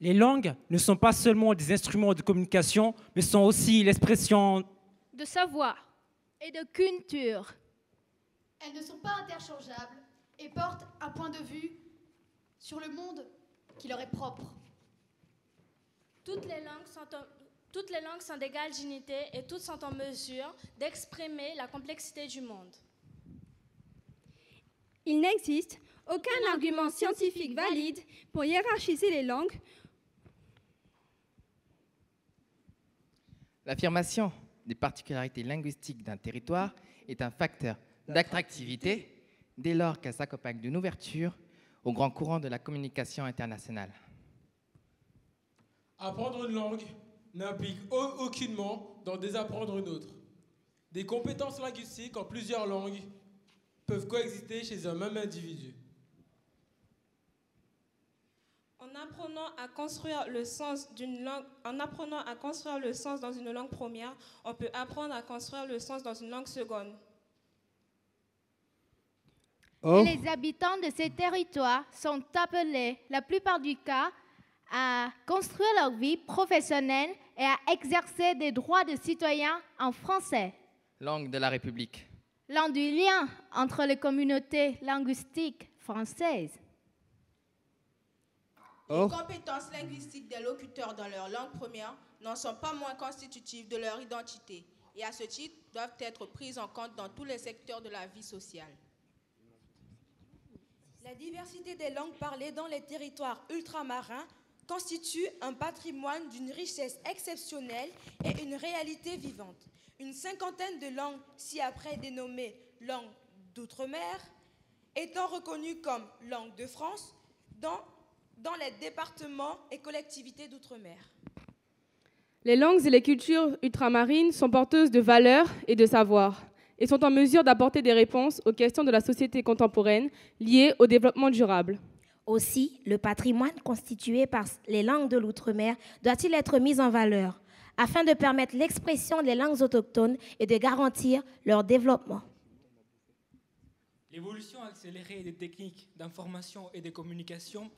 Les langues ne sont pas seulement des instruments de communication, mais sont aussi l'expression de savoir et de culture. Elles ne sont pas interchangeables et portent un point de vue sur le monde qui leur est propre. Toutes les langues sont d'égale dignité et toutes sont en mesure d'exprimer la complexité du monde. Il n'existe aucun argument scientifique valide pour hiérarchiser les langues. L'affirmation des particularités linguistiques d'un territoire est un facteur d'attractivité dès lors qu'elle s'accompagne d'une ouverture au grand courant de la communication internationale. Apprendre une langue n'implique aucunement d'en désapprendre une autre. Des compétences linguistiques en plusieurs langues peuvent coexister chez un même individu. En apprenant à construire le sens dans une langue première, on peut apprendre à construire le sens dans une langue seconde. Et les habitants de ces territoires sont appelés, la plupart du cas, à construire leur vie professionnelle et à exercer des droits de citoyens en français. Langue de la République. Langue du lien entre les communautés linguistiques françaises. Les compétences linguistiques des locuteurs dans leur langue première n'en sont pas moins constitutives de leur identité et à ce titre doivent être prises en compte dans tous les secteurs de la vie sociale. La diversité des langues parlées dans les territoires ultramarins constitue un patrimoine d'une richesse exceptionnelle et une réalité vivante. Une cinquantaine de langues ci-après dénommées langues d'outre-mer étant reconnues comme langues de France dans les départements et collectivités d'outre-mer. Les langues et les cultures ultramarines sont porteuses de valeurs et de savoirs et sont en mesure d'apporter des réponses aux questions de la société contemporaine liées au développement durable. Aussi, le patrimoine constitué par les langues de l'outre-mer doit-il être mis en valeur afin de permettre l'expression des langues autochtones et de garantir leur développement. L'évolution accélérée des techniques d'information et de communication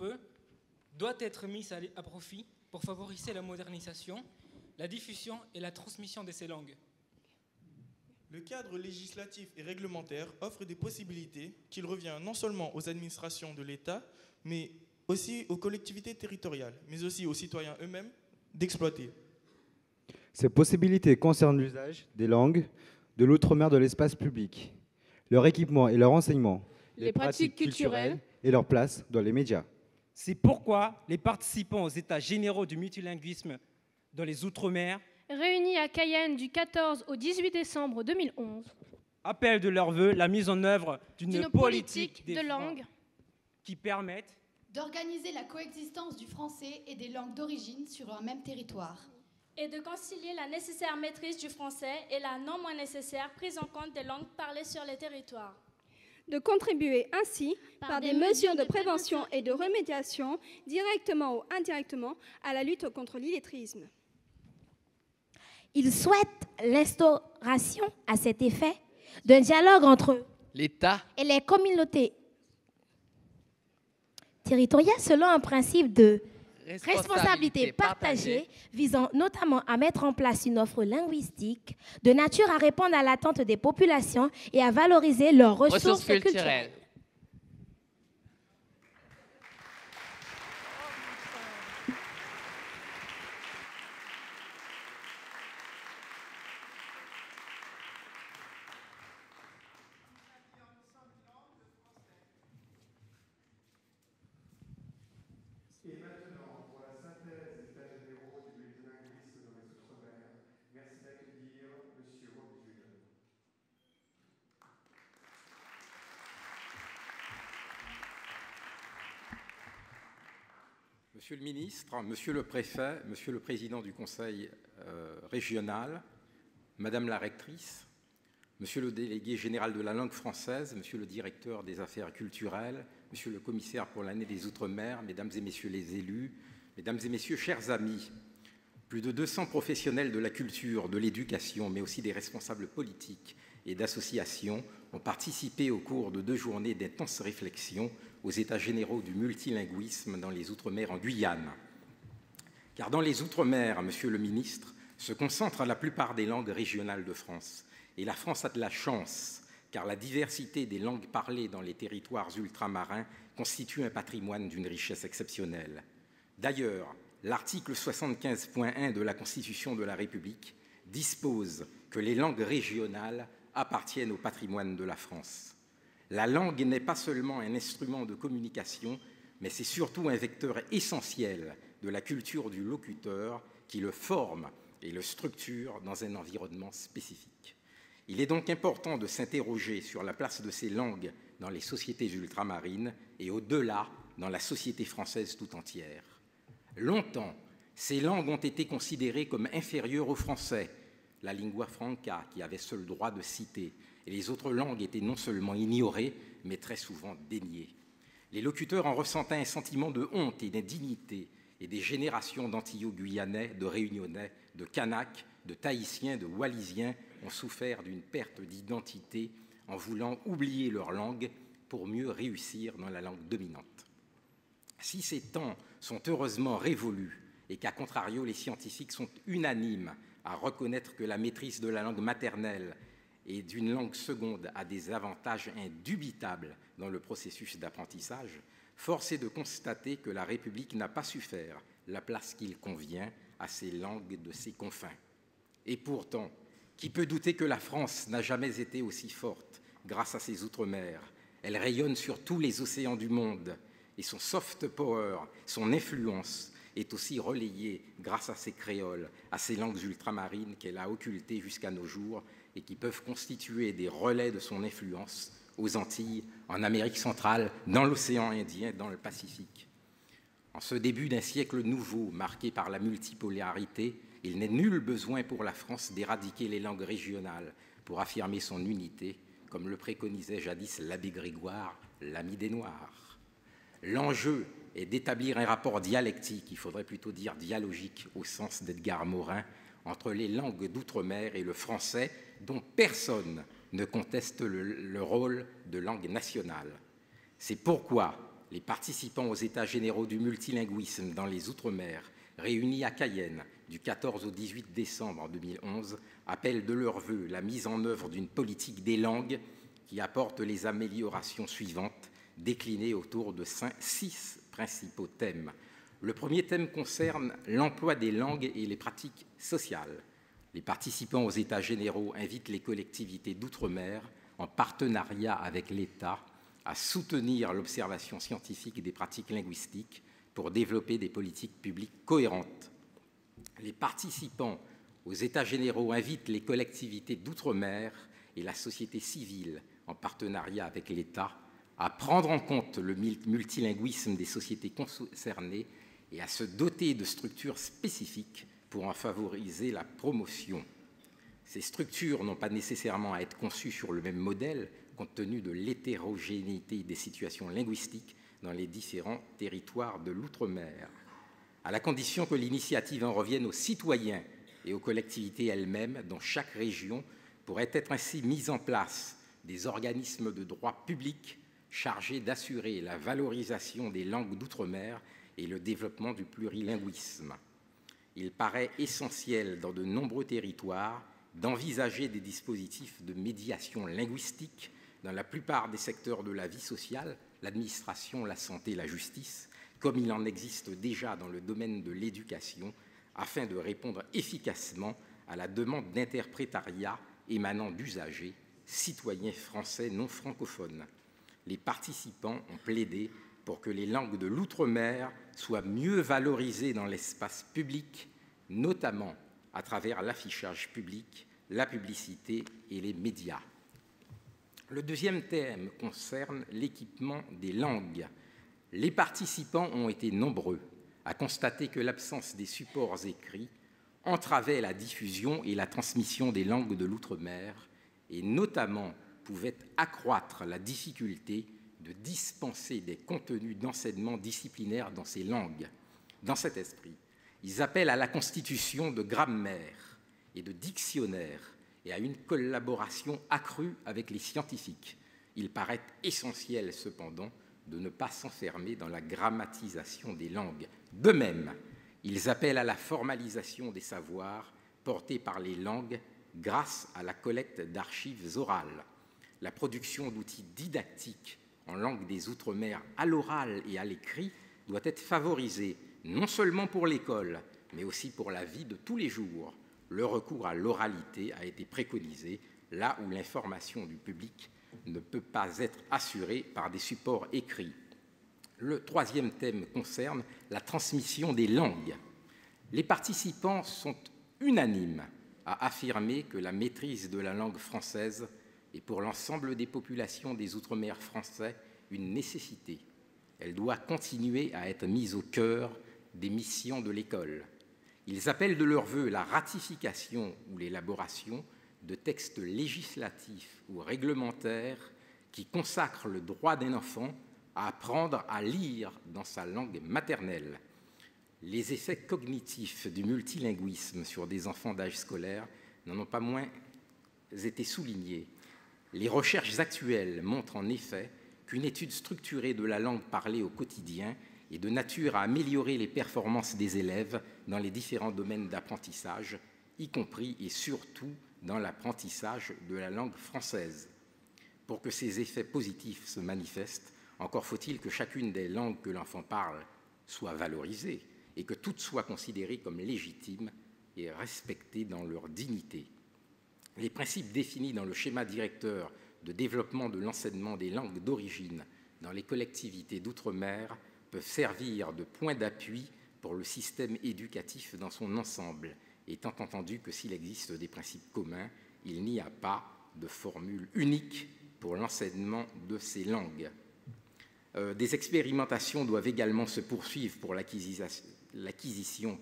doit être mise à profit pour favoriser la modernisation, la diffusion et la transmission de ces langues. Le cadre législatif et réglementaire offre des possibilités qu'il revient non seulement aux administrations de l'État, mais aussi aux collectivités territoriales, mais aussi aux citoyens eux-mêmes d'exploiter. Ces possibilités concernent l'usage des langues de l'outre-mer de l'espace public, leur équipement et leur enseignement, les pratiques culturelles et leur place dans les médias. C'est pourquoi les participants aux États généraux du multilinguisme dans les Outre-mer, réunis à Cayenne du 14 au 18 décembre 2011, appellent de leur vœu la mise en œuvre d'une politique de langue qui permette d'organiser la coexistence du français et des langues d'origine sur un même territoire. Et de concilier la nécessaire maîtrise du français et la non moins nécessaire prise en compte des langues parlées sur les territoires. De contribuer ainsi, par des mesures de prévention et de remédiation, directement ou indirectement, à la lutte contre l'illettrisme. Il souhaite l'instauration, à cet effet, d'un dialogue entre l'État et les communautés territoriales selon un principe de responsabilité partagée, visant notamment à mettre en place une offre linguistique de nature à répondre à l'attente des populations et à valoriser leurs ressources culturelles. Monsieur le ministre, monsieur le préfet, monsieur le président du conseil régional, madame la rectrice, monsieur le délégué général de la langue française, monsieur le directeur des affaires culturelles, monsieur le commissaire pour l'année des Outre-mer, mesdames et messieurs les élus, mesdames et messieurs, chers amis, plus de 200 professionnels de la culture, de l'éducation, mais aussi des responsables politiques et d'associations ont participé au cours de 2 journées d'intenses réflexions aux États généraux du multilinguisme dans les Outre-mer en Guyane. Car dans les Outre-mer, Monsieur le ministre, se concentrent la plupart des langues régionales de France. Et la France a de la chance, car la diversité des langues parlées dans les territoires ultramarins constitue un patrimoine d'une richesse exceptionnelle. D'ailleurs, l'article 75.1 de la Constitution de la République dispose que les langues régionales appartiennent au patrimoine de la France. La langue n'est pas seulement un instrument de communication, mais c'est surtout un vecteur essentiel de la culture du locuteur qui le forme et le structure dans un environnement spécifique. Il est donc important de s'interroger sur la place de ces langues dans les sociétés ultramarines et au-delà dans la société française tout entière. Longtemps, ces langues ont été considérées comme inférieures au français, la lingua franca qui avait seul droit de citer, et les autres langues étaient non seulement ignorées, mais très souvent déniées. Les locuteurs en ressentaient un sentiment de honte et d'indignité, et des générations d'Antillais-Guyanais, de Réunionnais, de Kanaks, de Tahitiens, de Wallisiens ont souffert d'une perte d'identité en voulant oublier leur langue pour mieux réussir dans la langue dominante. Si ces temps sont heureusement révolus et qu'à contrario les scientifiques sont unanimes à reconnaître que la maîtrise de la langue maternelle et d'une langue seconde a des avantages indubitables dans le processus d'apprentissage, force est de constater que la République n'a pas su faire la place qu'il convient à ces langues de ses confins. Et pourtant, qui peut douter que la France n'a jamais été aussi forte grâce à ses outre-mer? Elle rayonne sur tous les océans du monde et son soft power, son influence est aussi relayée grâce à ses créoles, à ces langues ultramarines qu'elle a occultées jusqu'à nos jours et qui peuvent constituer des relais de son influence aux Antilles, en Amérique centrale, dans l'océan Indien, dans le Pacifique. En ce début d'un siècle nouveau, marqué par la multipolarité, il n'est nul besoin pour la France d'éradiquer les langues régionales pour affirmer son unité, comme le préconisait jadis l'abbé Grégoire, l'ami des Noirs. L'enjeu est d'établir un rapport dialectique, il faudrait plutôt dire dialogique au sens d'Edgar Morin, entre les langues d'outre-mer et le français, dont personne ne conteste le rôle de langue nationale. C'est pourquoi les participants aux États généraux du multilinguisme dans les Outre-mer, réunis à Cayenne du 14 au 18 décembre 2011, appellent de leur vœu la mise en œuvre d'une politique des langues qui apporte les améliorations suivantes, déclinées autour de 6 principaux thèmes. Le premier thème concerne l'emploi des langues et les pratiques sociales. Les participants aux États généraux invitent les collectivités d'outre-mer, en partenariat avec l'État, à soutenir l'observation scientifique des pratiques linguistiques pour développer des politiques publiques cohérentes. Les participants aux États généraux invitent les collectivités d'outre-mer et la société civile, en partenariat avec l'État, à prendre en compte le multilinguisme des sociétés concernées et à se doter de structures spécifiques pour en favoriser la promotion. Ces structures n'ont pas nécessairement à être conçues sur le même modèle, compte tenu de l'hétérogénéité des situations linguistiques dans les différents territoires de l'outre-mer, à la condition que l'initiative en revienne aux citoyens et aux collectivités elles-mêmes, dans chaque région pourraient être ainsi mis en place des organismes de droit public chargés d'assurer la valorisation des langues d'outre-mer et le développement du plurilinguisme. Il paraît essentiel dans de nombreux territoires d'envisager des dispositifs de médiation linguistique dans la plupart des secteurs de la vie sociale, l'administration, la santé, la justice, comme il en existe déjà dans le domaine de l'éducation, afin de répondre efficacement à la demande d'interprétariat émanant d'usagers, citoyens français non francophones. Les participants ont plaidé pour que les langues de l'outre-mer soient mieux valorisées dans l'espace public, notamment à travers l'affichage public, la publicité et les médias. Le deuxième thème concerne l'équipement des langues. Les participants ont été nombreux à constater que l'absence des supports écrits entravait la diffusion et la transmission des langues de l'outre-mer et notamment pouvait accroître la difficulté de dispenser des contenus d'enseignement disciplinaire dans ces langues. Dans cet esprit, ils appellent à la constitution de grammaires et de dictionnaires et à une collaboration accrue avec les scientifiques. Il paraît essentiel, cependant, de ne pas s'enfermer dans la grammatisation des langues. De même, Ils appellent à la formalisation des savoirs portés par les langues grâce à la collecte d'archives orales, la production d'outils didactiques en langue des Outre-mer à l'oral et à l'écrit doit être favorisée, non seulement pour l'école, mais aussi pour la vie de tous les jours. Le recours à l'oralité a été préconisé là où l'information du public ne peut pas être assurée par des supports écrits. Le troisième thème concerne la transmission des langues. Les participants sont unanimes à affirmer que la maîtrise de la langue française est pour l'ensemble des populations des Outre-mer français une nécessité. Elle doit continuer à être mise au cœur des missions de l'école. Ils appellent de leur vœu la ratification ou l'élaboration de textes législatifs ou réglementaires qui consacrent le droit d'un enfant à apprendre à lire dans sa langue maternelle. Les effets cognitifs du multilinguisme sur des enfants d'âge scolaire n'en ont pas moins été soulignés. Les recherches actuelles montrent en effet qu'une étude structurée de la langue parlée au quotidien est de nature à améliorer les performances des élèves dans les différents domaines d'apprentissage, y compris et surtout dans l'apprentissage de la langue française. Pour que ces effets positifs se manifestent, encore faut-il que chacune des langues que l'enfant parle soit valorisée et que toutes soient considérées comme légitimes et respectées dans leur dignité. Les principes définis dans le schéma directeur de développement de l'enseignement des langues d'origine dans les collectivités d'outre-mer peuvent servir de point d'appui pour le système éducatif dans son ensemble, étant entendu que s'il existe des principes communs, il n'y a pas de formule unique pour l'enseignement de ces langues. Des expérimentations doivent également se poursuivre pour l'acquisition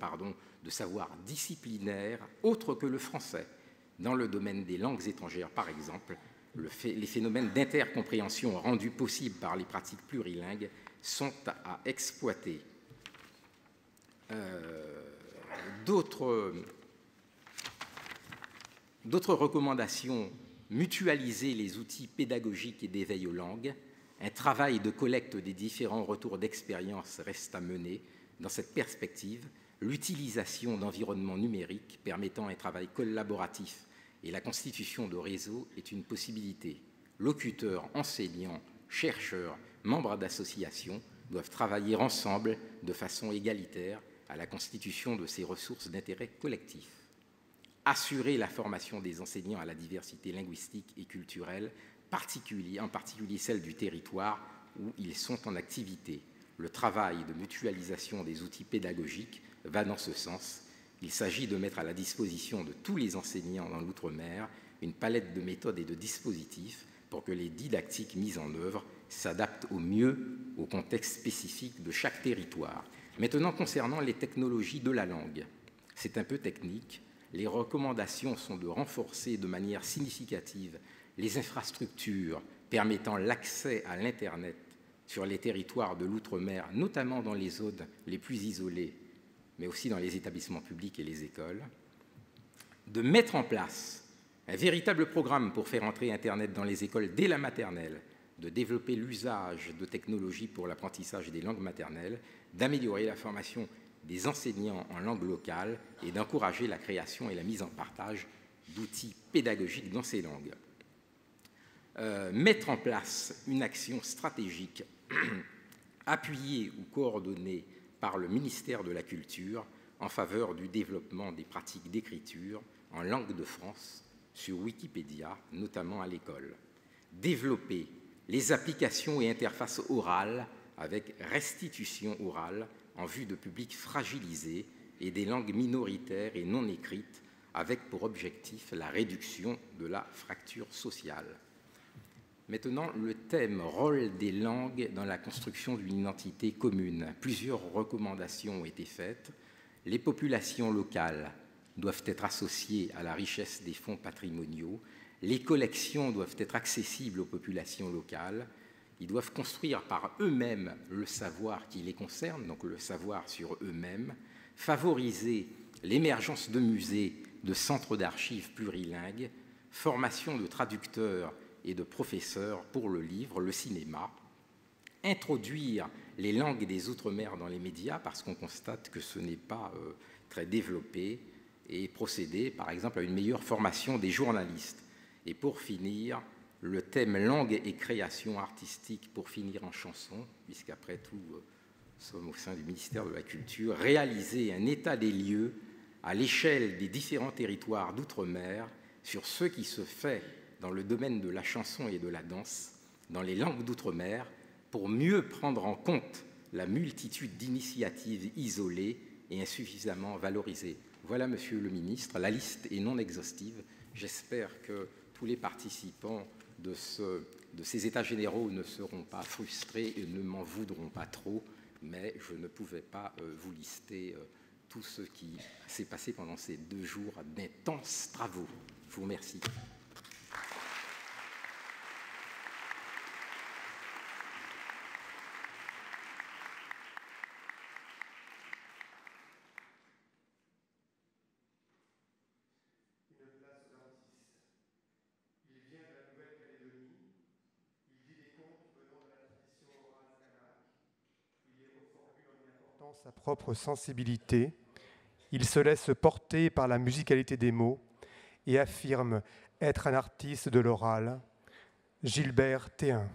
de savoirs disciplinaires autres que le français. Dans le domaine des langues étrangères, par exemple, les phénomènes d'intercompréhension rendus possibles par les pratiques plurilingues sont à exploiter. D'autres recommandations: mutualiser les outils pédagogiques et d'éveil aux langues. Un travail de collecte des différents retours d'expérience reste à mener. Dans cette perspective, l'utilisation d'environnements numériques permettant un travail collaboratif et la constitution de réseaux est une possibilité. Locuteurs, enseignants, chercheurs, membres d'associations doivent travailler ensemble de façon égalitaire à la constitution de ces ressources d'intérêt collectif. Assurer la formation des enseignants à la diversité linguistique et culturelle, en particulier celle du territoire où ils sont en activité. Le travail de mutualisation des outils pédagogiques va dans ce sens. Il s'agit de mettre à la disposition de tous les enseignants dans l'outre-mer une palette de méthodes et de dispositifs pour que les didactiques mises en œuvre s'adaptent au mieux au contexte spécifique de chaque territoire. Maintenant, concernant les technologies de la langue, c'est un peu technique. Les recommandations sont de renforcer de manière significative les infrastructures permettant l'accès à l'Internet sur les territoires de l'outre-mer, notamment dans les zones les plus isolées, mais aussi dans les établissements publics et les écoles, de mettre en place un véritable programme pour faire entrer Internet dans les écoles dès la maternelle, de développer l'usage de technologies pour l'apprentissage des langues maternelles, d'améliorer la formation des enseignants en langue locale et d'encourager la création et la mise en partage d'outils pédagogiques dans ces langues. Mettre en place une action stratégique appuyée ou coordonnée par le ministère de la Culture en faveur du développement des pratiques d'écriture en langue de France sur Wikipédia, notamment à l'école. Développer les applications et interfaces orales avec restitution orale en vue de publics fragilisés et des langues minoritaires et non écrites avec pour objectif la réduction de la fracture sociale. Maintenant, le thème « Rôle des langues dans la construction d'une identité commune ». Plusieurs recommandations ont été faites. Les populations locales doivent être associées à la richesse des fonds patrimoniaux. Les collections doivent être accessibles aux populations locales. Ils doivent construire par eux-mêmes le savoir qui les concerne, donc le savoir sur eux-mêmes. Favoriser l'émergence de musées, de centres d'archives plurilingues. Formation de traducteurs et de professeurs pour le livre, le cinéma, introduire les langues des Outre-mer dans les médias, parce qu'on constate que ce n'est pas très développé, et procéder, par exemple, à une meilleure formation des journalistes. Et pour finir, le thème langue et création artistique, pour finir en chanson, puisqu'après tout, nous sommes au sein du ministère de la Culture, réaliser un état des lieux à l'échelle des différents territoires d'outre-mer sur ce qui se fait dans le domaine de la chanson et de la danse, dans les langues d'outre-mer, pour mieux prendre en compte la multitude d'initiatives isolées et insuffisamment valorisées. Voilà, Monsieur le Ministre, la liste est non exhaustive. J'espère que tous les participants de ces états généraux ne seront pas frustrés et ne m'en voudront pas trop, mais je ne pouvais pas vous lister tout ce qui s'est passé pendant ces 2 jours d'intenses travaux. Je vous remercie. Sa propre sensibilité, il se laisse porter par la musicalité des mots et affirme être un artiste de l'oral. Gilbert Théin.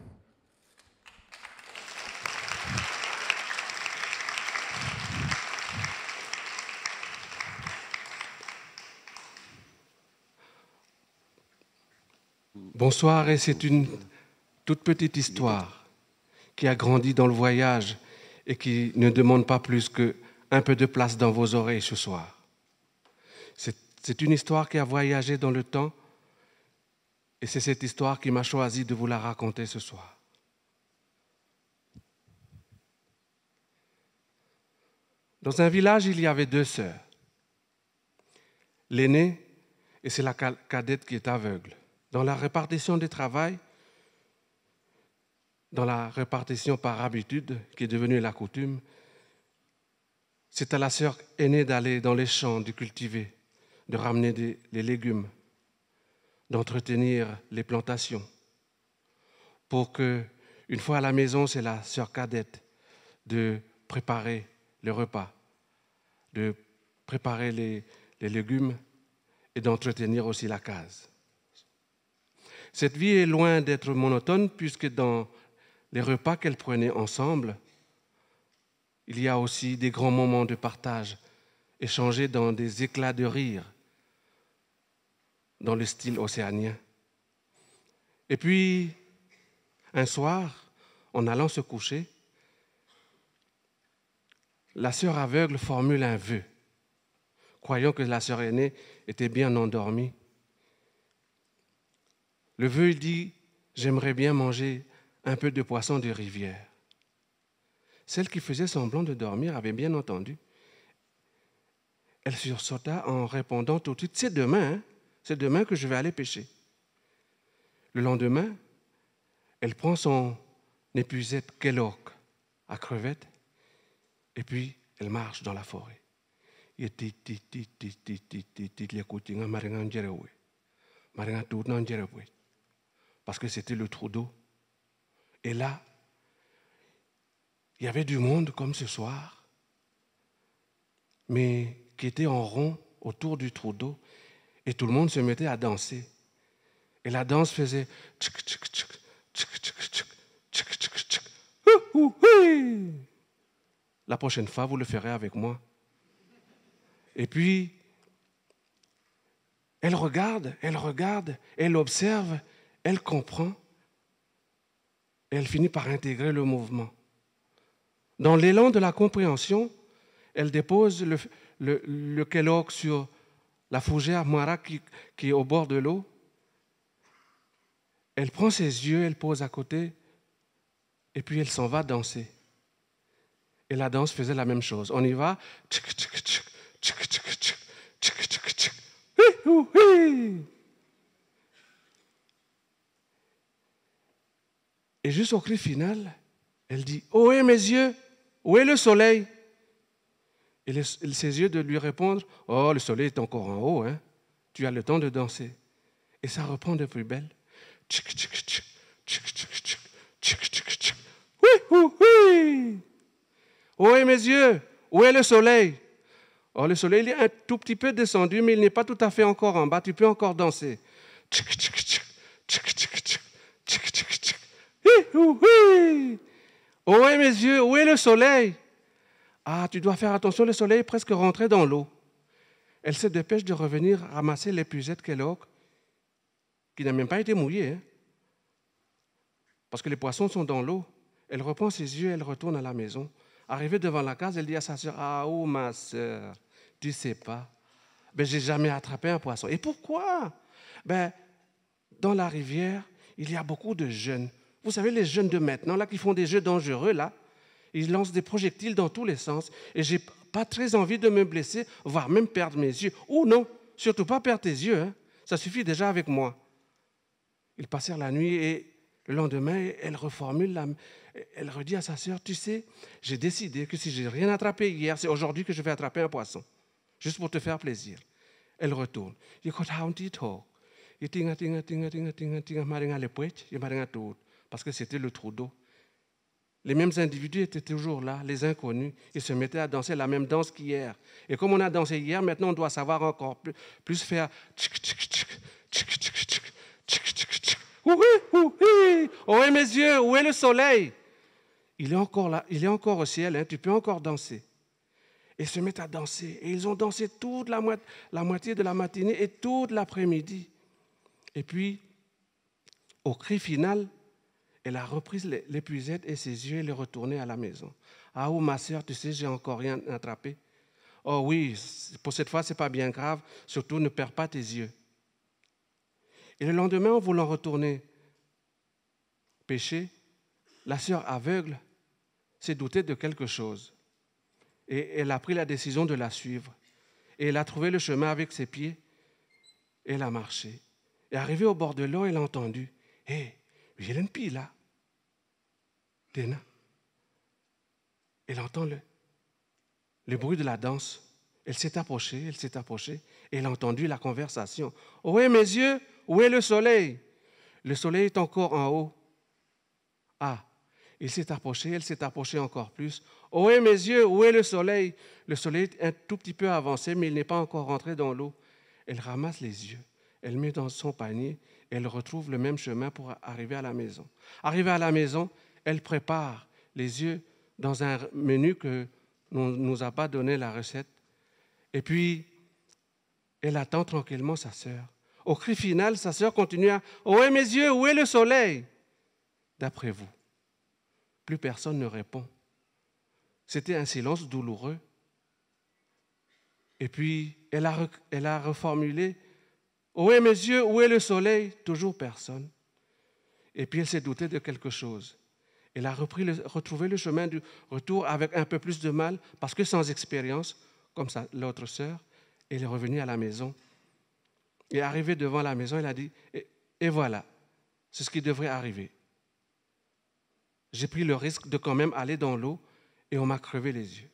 Bonsoir, et c'est une toute petite histoire qui a grandi dans le voyage et qui ne demande pas plus qu'un peu de place dans vos oreilles ce soir. C'est une histoire qui a voyagé dans le temps, et c'est cette histoire qui m'a choisi de vous la raconter ce soir. Dans un village, il y avait 2 sœurs. L'aînée, et c'est la cadette qui est aveugle. Dans la répartition du travail, dans la répartition par habitude, qui est devenue la coutume, c'est à la sœur aînée d'aller dans les champs, de cultiver, de ramener les légumes, d'entretenir les plantations, pour que, une fois à la maison, c'est la sœur cadette de préparer le repas, de préparer les légumes et d'entretenir aussi la case. Cette vie est loin d'être monotone, puisque dans les repas qu'elles prenaient ensemble, il y a aussi des grands moments de partage, échangés dans des éclats de rire, dans le style océanien. Et puis, un soir, en allant se coucher, la sœur aveugle formule un vœu, croyant que la sœur aînée était bien endormie. Le vœu, il dit « J'aimerais bien manger un peu de poisson de rivière ». Celle qui faisait semblant de dormir avait bien entendu. Elle sursauta en répondant tout de suite « C'est demain, hein? C'est demain que je vais aller pêcher ». Le lendemain, elle prend son épuisette Kellogg à crevettes et puis elle marche dans la forêt. Parce que c'était le trou d'eau. Et là, il y avait du monde comme ce soir, mais qui était en rond autour du trou d'eau, et tout le monde se mettait à danser. Et la danse faisait tchic tchic tchic tchic tchic tchic tchic tchic tchic. La prochaine fois, vous le ferez avec moi. Et puis, elle regarde, elle observe, elle comprend, et elle finit par intégrer le mouvement. Dans l'élan de la compréhension, elle dépose le Kellogg sur la fougère Mara qui est au bord de l'eau. Elle prend ses yeux, elle pose à côté, et puis elle s'en va danser. Et la danse faisait la même chose. On y va. Et juste au cri final, elle dit « Où est mes yeux? Où est le soleil ?» Et ses yeux de lui répondre « Oh, le soleil est encore en haut, hein? Tu as le temps de danser. » Et ça reprend de plus belle. oui. Oui, mes yeux, où est le soleil? Oh, le soleil il est un tout petit peu descendu, mais il n'est pas tout à fait encore en bas. Tu peux encore danser. Oui. Où est mes yeux, où est le soleil? Ah, tu dois faire attention, le soleil est presque rentré dans l'eau. Elle se dépêche de revenir ramasser l'épuisette Kellogg, qui n'a même pas été mouillée, hein, parce que les poissons sont dans l'eau. Elle reprend ses yeux, elle retourne à la maison. Arrivée devant la case, elle dit à sa sœur, « Ah, oh ma sœur, tu sais pas, ben, j'ai jamais attrapé un poisson. » Et pourquoi? Ben, dans la rivière, il y a beaucoup de jeunes. Vous savez, les jeunes de maintenant, là, qui font des jeux dangereux, là, ils lancent des projectiles dans tous les sens. Et je n'ai pas très envie de me blesser, voire même perdre mes yeux. Ou non, surtout pas perdre tes yeux. Hein. Ça suffit déjà avec moi. Ils passèrent la nuit et le lendemain, elle reformule, elle redit à sa sœur, tu sais, j'ai décidé que si je n'ai rien attrapé hier, c'est aujourd'hui que je vais attraper un poisson, juste pour te faire plaisir. Elle retourne. Parce que c'était le trou d'eau. Les mêmes individus étaient toujours là, les inconnus. Ils se mettaient à danser la même danse qu'hier. Et comme on a dansé hier, maintenant on doit savoir encore plus faire. Oh, mes yeux, où est le soleil? Il est encore là, il est encore au ciel, hein, tu peux encore danser. Et ils se mettent à danser. Et ils ont dansé toute la moitié de la matinée et toute l'après-midi. Et puis, au cri final, elle a repris l'épuisette et ses yeux, elle est retournée à la maison. Ah, oh, ma sœur, tu sais, j'ai encore rien attrapé. Oh oui, pour cette fois, ce n'est pas bien grave. Surtout, ne perds pas tes yeux. Et le lendemain, en voulant retourner pêcher, la sœur aveugle s'est doutée de quelque chose. Et elle a pris la décision de la suivre. Et elle a trouvé le chemin avec ses pieds. Et elle a marché. Et arrivée au bord de l'eau, elle a entendu. Hé, j'ai une pile là. Dena. Elle entend le bruit de la danse. Elle s'est approchée, et elle a entendu la conversation. Où est mes yeux? Où est le soleil? Le soleil est encore en haut. Ah, il s'est approché, elle s'est approchée encore plus. Où est mes yeux? Où est le soleil? Le soleil est un tout petit peu avancé, mais il n'est pas encore rentré dans l'eau. Elle ramasse les yeux, elle met dans son panier, elle retrouve le même chemin pour arriver à la maison. Arrivée à la maison, elle prépare les yeux dans un menu que ne nous a pas donné la recette. Et puis, elle attend tranquillement sa sœur. Au cri final, sa sœur continue à « Où est mes yeux? Où est le soleil ?» D'après vous, plus personne ne répond. C'était un silence douloureux. Et puis, elle a reformulé « Où est mes yeux? Où est le soleil ?» Toujours personne. Et puis, elle s'est doutée de quelque chose. Elle a retrouvé le chemin du retour avec un peu plus de mal, parce que sans expérience, comme l'autre sœur, elle est revenue à la maison. Et arrivée devant la maison, elle a dit, et voilà, c'est ce qui devrait arriver. J'ai pris le risque de quand même aller dans l'eau et on m'a crevé les yeux.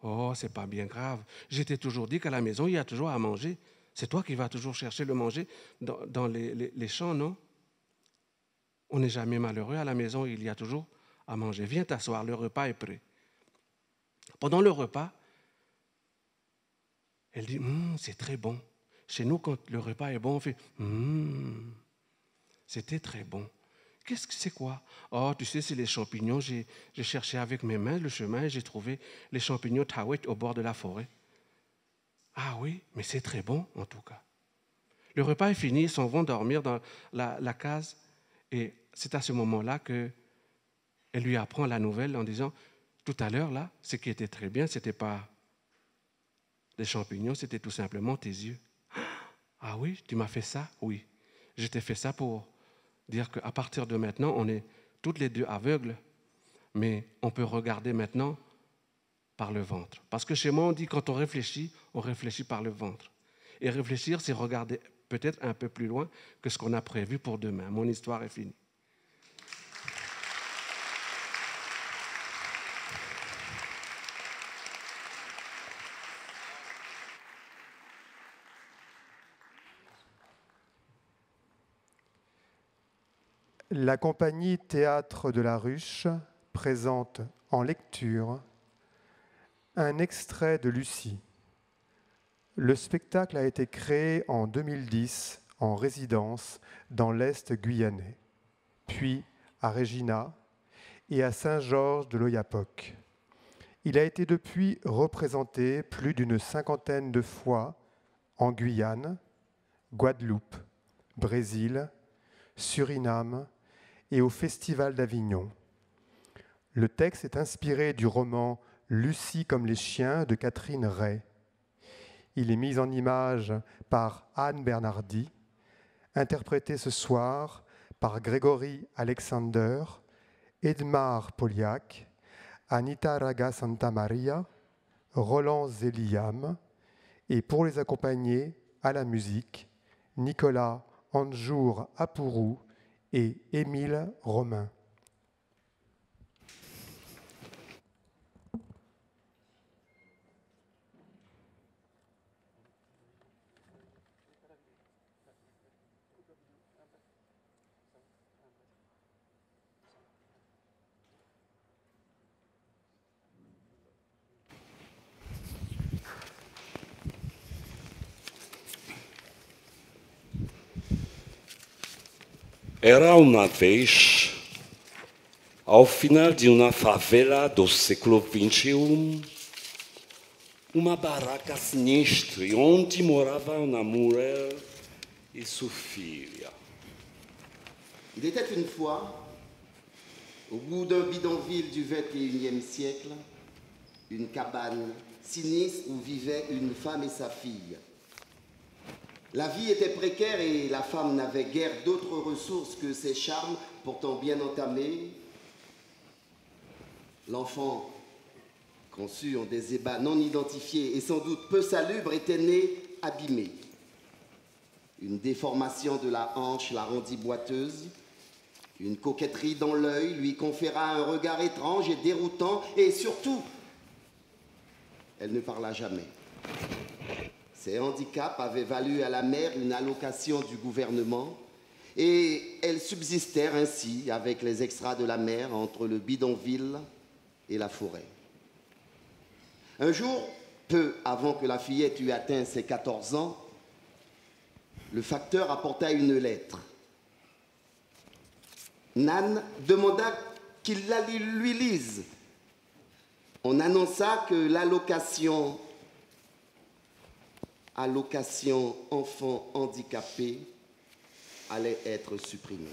Oh, c'est pas bien grave. J'étais toujours dit qu'à la maison, il y a toujours à manger. C'est toi qui vas toujours chercher le manger dans les champs, non? On n'est jamais malheureux. À la maison, il y a toujours à manger. Viens t'asseoir, le repas est prêt. Pendant le repas, elle dit, c'est très bon. Chez nous, quand le repas est bon, on fait, c'était très bon. Qu'est-ce que c'est quoi? Oh, tu sais, c'est les champignons. J'ai cherché avec mes mains le chemin et j'ai trouvé les champignons tawet au bord de la forêt. Ah oui, mais c'est très bon, en tout cas. Le repas est fini, ils s'en vont dormir dans la case. Et c'est à ce moment-là qu'elle lui apprend la nouvelle en disant, tout à l'heure, là, ce qui était très bien, ce n'était pas des champignons, c'était tout simplement tes yeux. Ah oui, tu m'as fait ça? Oui, je t'ai fait ça pour dire qu'à partir de maintenant, on est toutes les deux aveugles, mais on peut regarder maintenant par le ventre. Parce que chez moi, on dit quand on réfléchit par le ventre. Et réfléchir, c'est regarder peut-être un peu plus loin que ce qu'on a prévu pour demain. Mon histoire est finie. La compagnie Théâtre de la Ruche présente en lecture un extrait de Lucie. Le spectacle a été créé en 2010 en résidence dans l'Est guyanais, puis à Regina et à Saint-Georges de l'Oyapock. Il a été depuis représenté plus d'une 50aine de fois en Guyane, Guadeloupe, Brésil, Suriname et au Festival d'Avignon. Le texte est inspiré du roman Lucie comme les chiens de Catherine Ray. Il est mis en image par Anne Bernardi, interprété ce soir par Grégory Alexander, Edmar Poliak, Anita Raga Santamaria, Roland Zeliam, et pour les accompagner à la musique, Nicolas Anjour Apourou et Émile Romain. Era uma vez, ao final de uma favela do século XXI, uma barraca sinistra onde morava uma mulher e sua filha. Il était une fois, au bout d'un bidonville du XXIe siècle, une cabane sinistre où vivaient une femme et sa fille. La vie était précaire et la femme n'avait guère d'autres ressources que ses charmes, pourtant bien entamés. L'enfant, conçu en des ébats non identifiés et sans doute peu salubres, était né abîmé. Une déformation de la hanche la rendit boiteuse. Une coquetterie dans l'œil lui conféra un regard étrange et déroutant, et surtout, elle ne parla jamais. Ces handicaps avaient valu à la mère une allocation du gouvernement et elles subsistèrent ainsi avec les extras de la mère entre le bidonville et la forêt. Un jour, peu avant que la fillette eût atteint ses 14 ans, le facteur apporta une lettre. Nan demanda qu'il la lui lise. On annonça que l'allocation enfants handicapés allait être supprimée.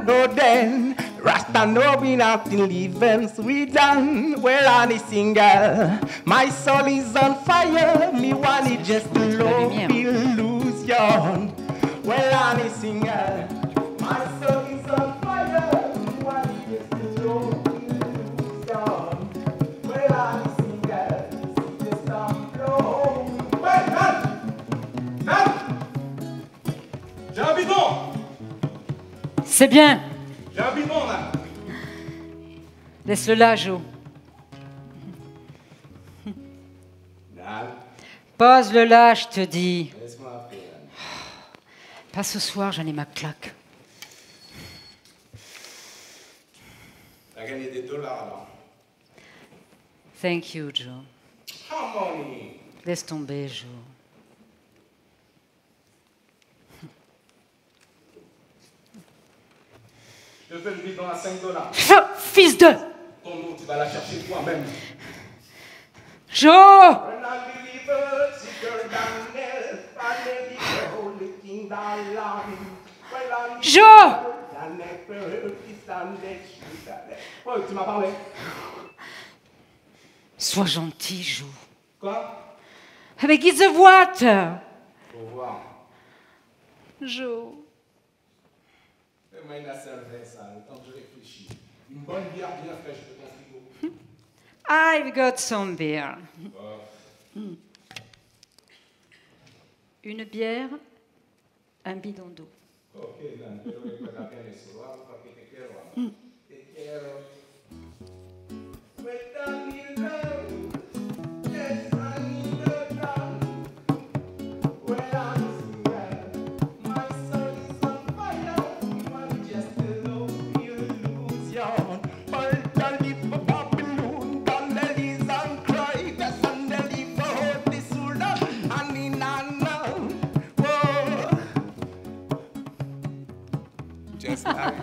no then. Rasta no be nothing living Sweden. Well, I'm a single. My soul is on fire. Me want it just to love illusion. Well, I'm a single. My soul is on fire. Me want it just to love illusion. Well, I'm a single. See the sun blow. Well, j'ai un bidon. C'est bien. J'ai un bidon là. Laisse-le là, Jo. Pose-le là, je te dis. Laisse-moi après. Pas ce soir, j'en ai ma claque. T'as gagné des dollars alors. Thank you, Jo. How money? Laisse tomber, Jo. Je te fais le bidon à $5. Fils de... Ton nom, tu vas la chercher toi-même. Jo! Jo! Oh, tu m'as parlé. Sois gentil, Jo. Quoi? Avec It's a Water. Faut voir. Jo. Fais-moi une cerveza, le temps que je réfléchis. Une bonne bière bien fraîche de ton frigo. I've got some beer. Une bière, un bidon d'eau. Ok, Dan, pero que pueda bien eso. Vamos porque te quiero, vamos. Te quiero. Just like.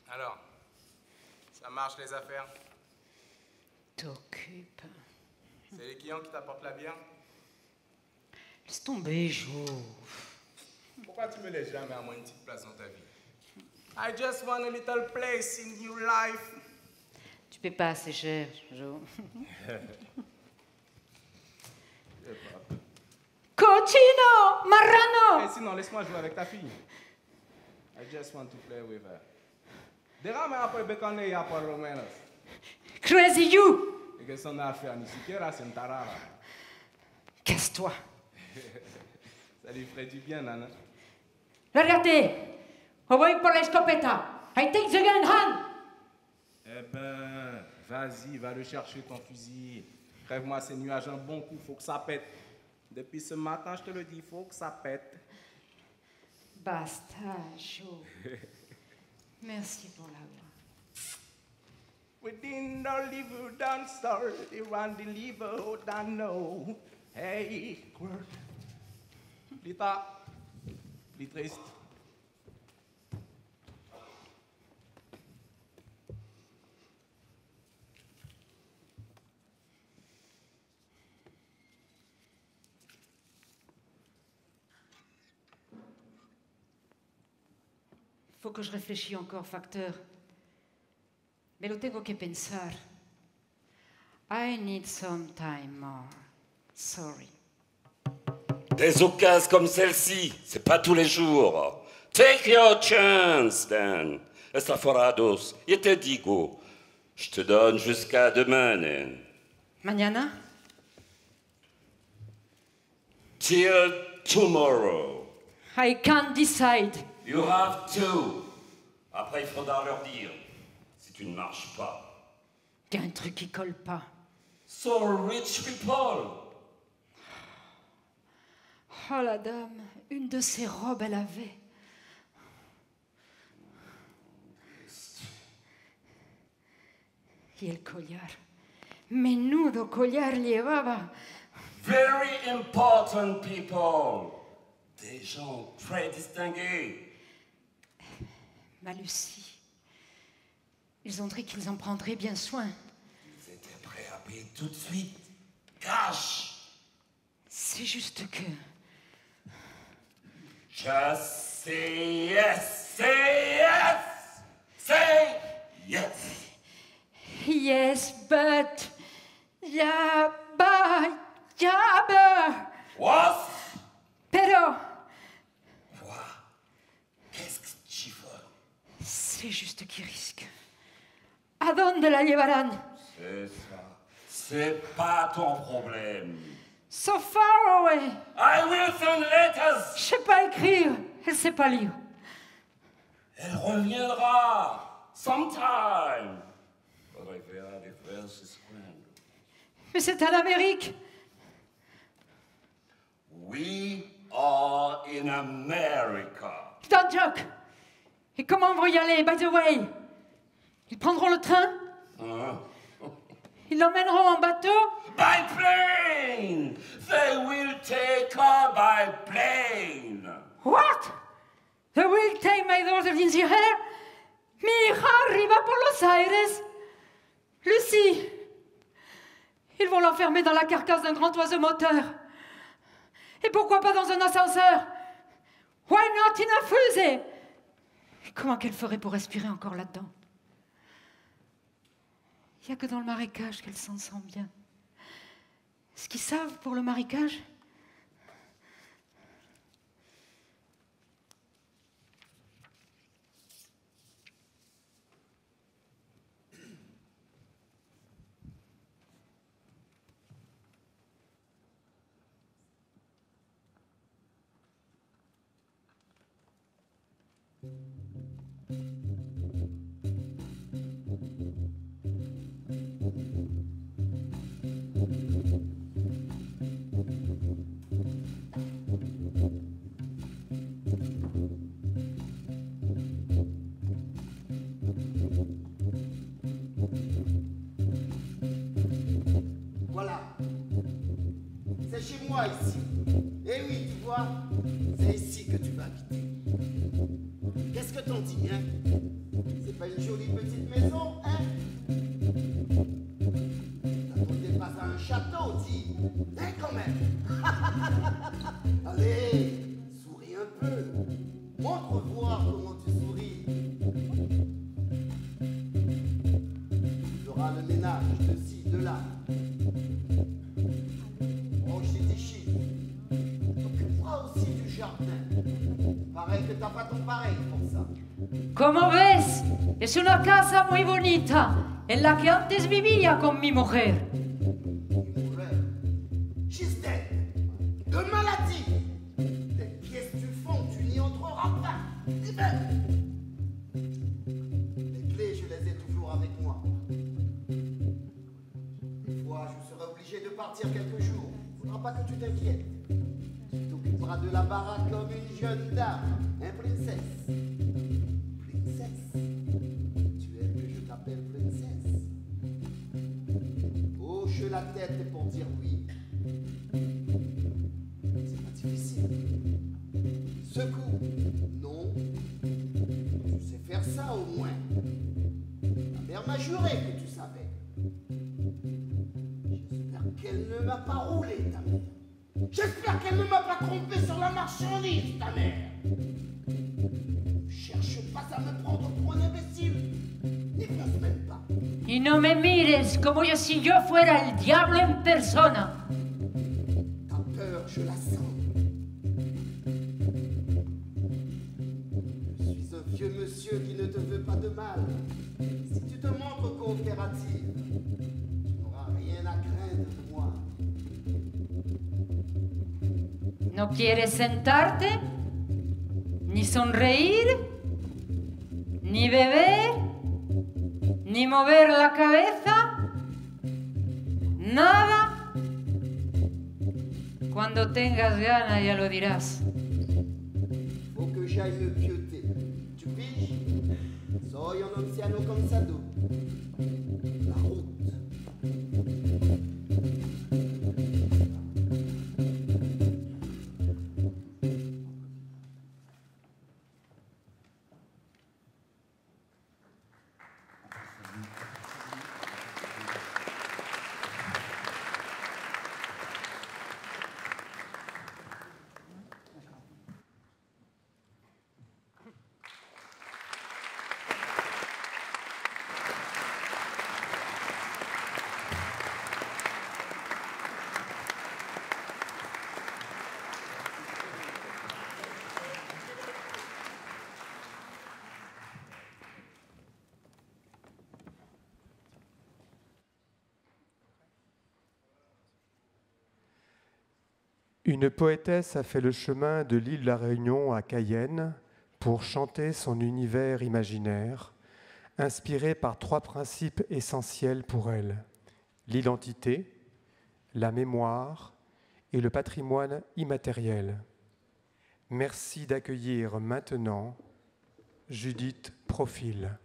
Alors, ça marche les affaires? T'occupe. C'est les clients qui t'apportent la bière? Laisse tomber, Jo. Pourquoi tu me laisses jamais à moi une petite place dans ta vie? I just want a little place in your life. Tu paies pas assez cher, Jo. Cochino! Marrano! Hey, sinon, laisse-moi jouer avec ta fille. I just want to play with her. Déjame après beconner ya por lo menos. Crazy you! Et que son affaire ni siquiera se entarara. Casse-toi. Ça lui ferait du bien, Nana. Regardez! Voy por la escopeta. I take the gun in hand. Eh ben, vas-y, va le chercher ton fusil. Crève-moi ces nuages un bon coup, faut que ça pète. Depuis ce matin, je te le dis, faut que ça pète. Basta, Jo. Merci pour la voix. Within the liver dancer, they run the liver, oh, I know. Hey, Kurt. Lita, be triste. Faut que je réfléchisse encore, facteur. Mais lo tengo que pensar. I need some time more. Sorry. Des occasions comme celle-ci, c'est pas tous les jours. Take your chance, Dan. Estaforados, yo te digo. Je te donne jusqu'à demain, Dan. Mañana? Till tomorrow. I can't decide. You have to. Après, il faudra leur dire si tu ne marches pas. Il y a un truc qui colle pas. So rich people. Oh la dame, une de ses robes elle avait. Y el collar. Menudo collar llevaba. Very important people. Des gens très distingués. Ma Lucie, ils ont dit qu'ils en prendraient bien soin. Ils étaient prêts à payer tout de suite. Cash. C'est juste que... Just say yes, say yes, say yes. Yes, but... But... What? Pero... Quoi? Qu'est-ce que tu veux? C'est juste qu'il risque. ¿A dónde la llevarán? C'est ça. C'est pas ton problème. So far away. I will send letters. Je sais pas écrire. Elle sait pas lire. Elle reviendra. Sometime. But I verra différence is grand. Mais c'est en Amérique. We are in America. Don't joke. Et comment on va y aller, by the way? Ils prendront le train? Ils l'emmèneront en bateau? By plane! They will take her by plane. What? They will take my daughter in the air? Mi hija arriba por Los Aires? Lucie! Ils vont l'enfermer dans la carcasse d'un grand oiseau moteur. Et pourquoi pas dans un ascenseur? Why not in a fusée? Comment qu'elle ferait pour respirer encore là-dedans? Il n'y a que dans le marécage qu'elle s'en sent bien. Est-ce qu'ils savent pour le marécage? Voilà. C'est chez moi ici. Eh oui, tu vois, c'est ici que tu vas habiter. Qu'est-ce que t'en dis, hein? C'est pas une jolie petite maison, hein? T'attendais pas à un château, dis. Hein, quand même. Allez, souris un peu. Montre-moi comment tu souris. Tu feras le ménage de ci, de là. Range tes déchets. T'occuperas aussi du jardin. Pareil que t'as pas ton pareil pour ça. Como ves, es una casa muy bonita, en la que antes vivía con mi mujer. She's dead. De maladie. Les pièces du fond, tu n'y entreras pas. Libère. Les clés, je les ai toujours avec moi. Des fois, je serai obligé de partir quelques jours. Il ne faudra pas que tu t'inquiètes. Tu t'occuperas de la baraque comme une jeune dame, hein, princesse? Princesse? Tu aimes que je t'appelle princesse? Hoche la tête pour dire oui. C'est pas difficile. Secoue. Non. Tu sais faire ça au moins. Ta mère m'a juré que tu savais. J'espère qu'elle ne m'a pas roulé, ta mère. J'espère qu'elle ne m'a pas trompé sur la marchandise, ta mère. Ne cherche pas à me prendre pour un imbécile. N'y pense même pas. Y no me mires como si yo fuera el diablo en persona. Ta peur, je la sens. Je suis un vieux monsieur qui ne te veut pas de mal. Si tu te montres coopérative, tu n'auras rien à craindre de moi. ¿No quieres sentarte? ¿Ni sonreír? ¿Ni beber? ¿Ni mover la cabeza? ¿Nada? Cuando tengas ganas ya lo dirás. Faut que j'aille me pieuter. Tu piges? Soy un anciano cansado. La route. Une poétesse a fait le chemin de l'île de la Réunion à Cayenne pour chanter son univers imaginaire, inspiré par 3 principes essentiels pour elle: l'identité, la mémoire et le patrimoine immatériel. Merci d'accueillir maintenant Judith Profil.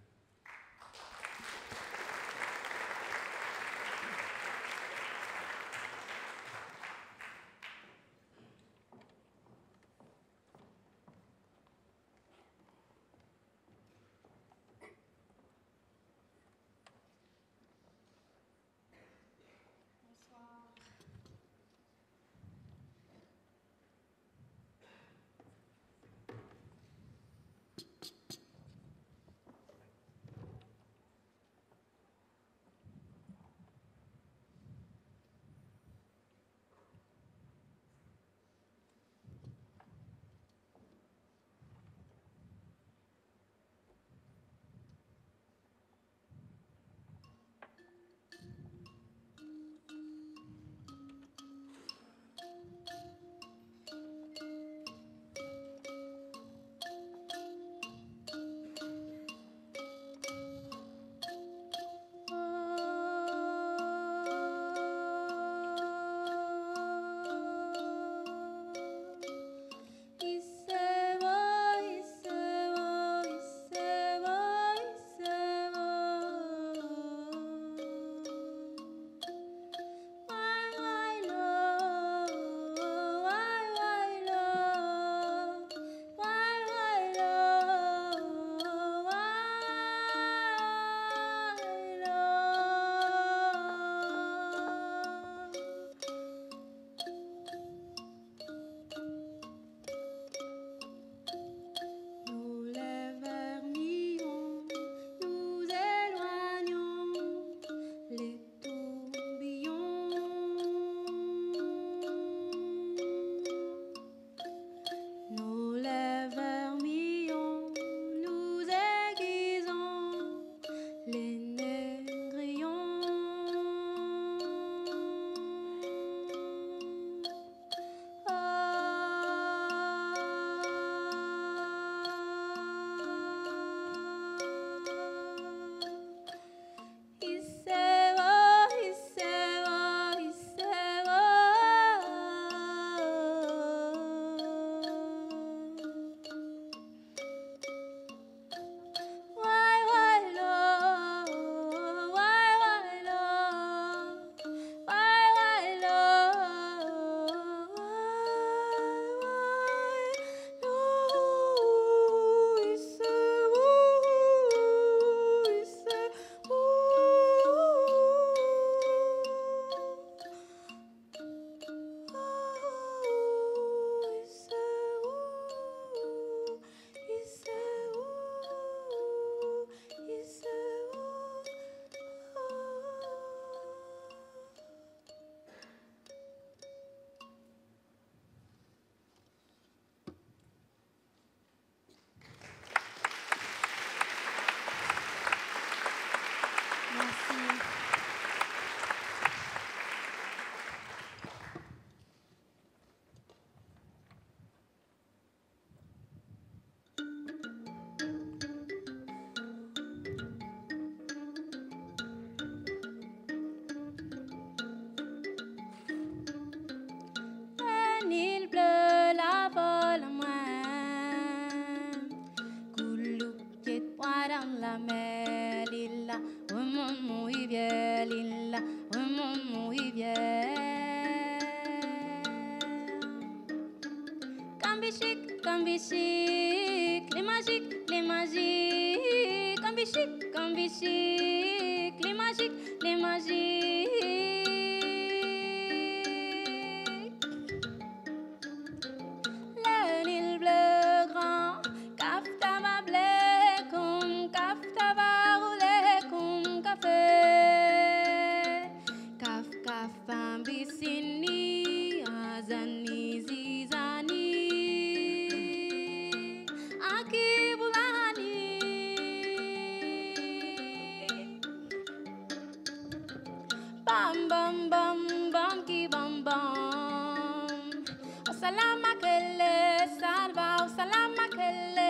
salamakele, salva, oh salamakele,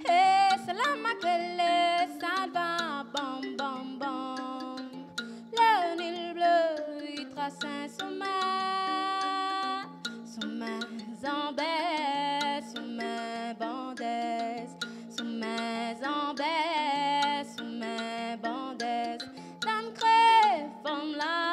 hey, salamakele, salva, bam, bam, bam. Le Nil bleu, il trace un sommet en baisse, sommet bandaise, sommet en baisse, sommet bandaise. Dame crée, femme là.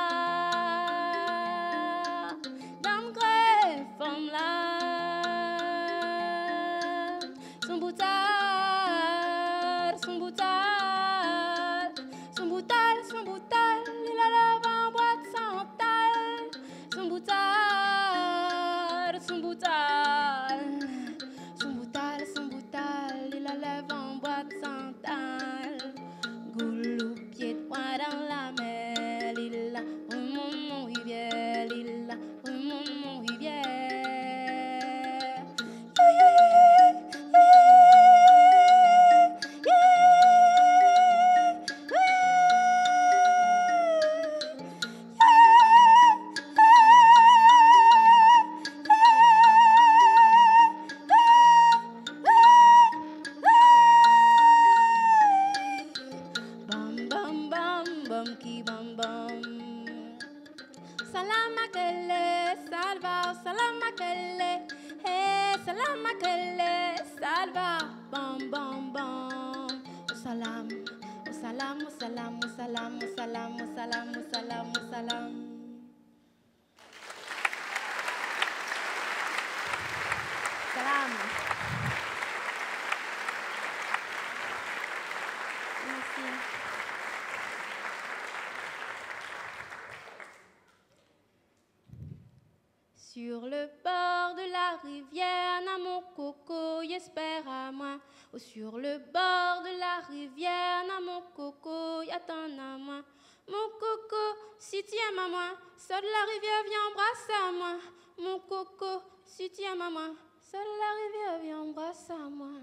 Sur le bord de la rivière, na mon coco, j'espère à moi. Oh, sur le bord de la rivière, na mon coco, y'attend à moi. Mon coco, si tu aimes à moi, sors de la rivière, viens embrasser à moi. Mon coco, si tu aimes à moi, sors de la rivière, viens embrasser à moi.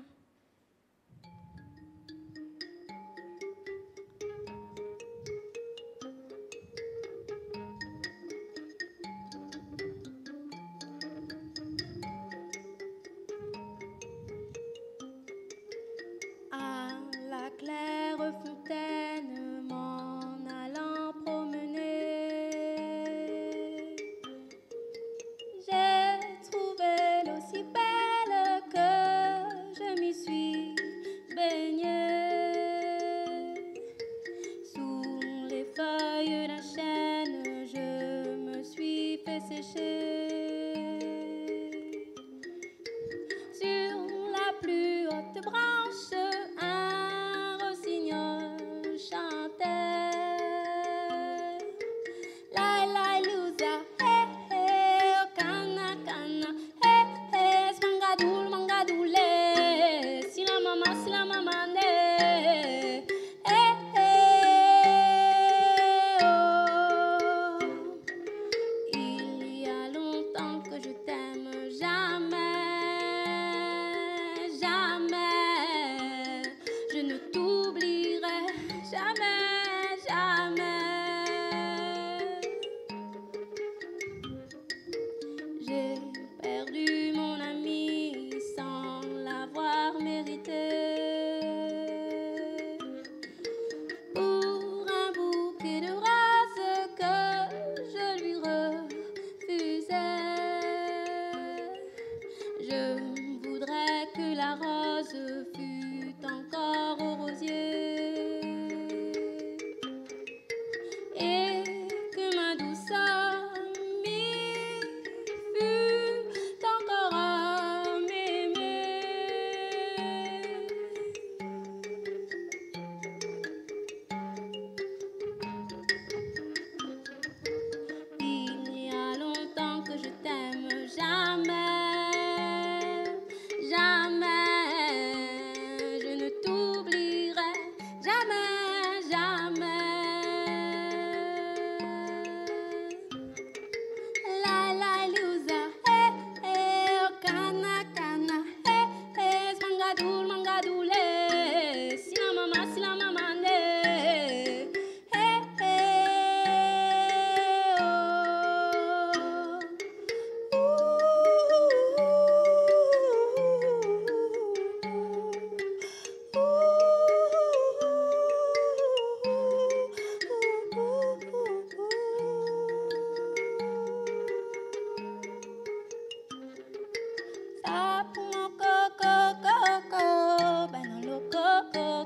Claire fontaine, m'en allant promener, j'ai trouvé l'eau si belle que je m'y suis baignée. Sous les feuilles d'un chêne, je me suis fait sécher. Sur la plus haute branche, Je voudrais que la rose fût encore rosée.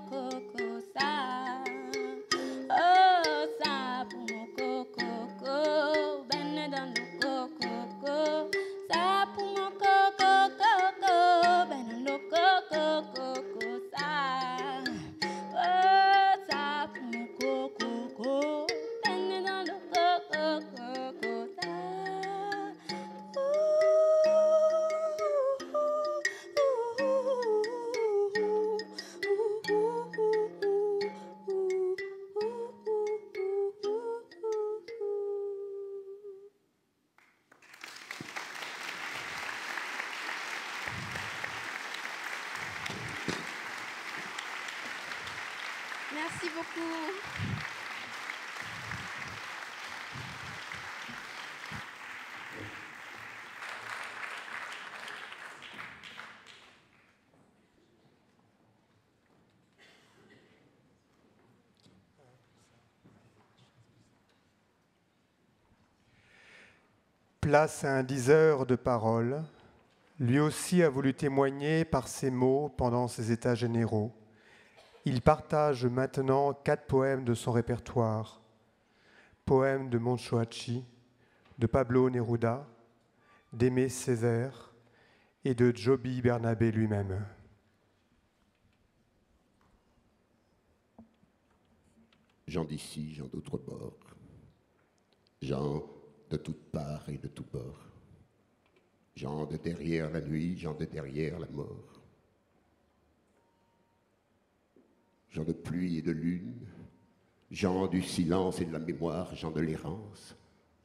coco, ça. Oh, ça pour mon coco, ben dans le coco, ça pour mon coco, ben dans le coco, ça. Oh, ça pour mon coco, ben dans le coco, ça. Merci beaucoup. Place à un diseur de parole. Lui aussi a voulu témoigner par ses mots pendant ses états généraux. Il partage maintenant 4 poèmes de son répertoire. Poèmes de Monchoachi, de Pablo Neruda, d'Aimé Césaire et de Joby Bernabé lui-même. Gens d'ici, gens d'autre bord, gens de toutes parts et de tous bords, gens de derrière la nuit, gens de derrière la mort. Gens de pluie et de lune, gens du silence et de la mémoire, gens de l'errance,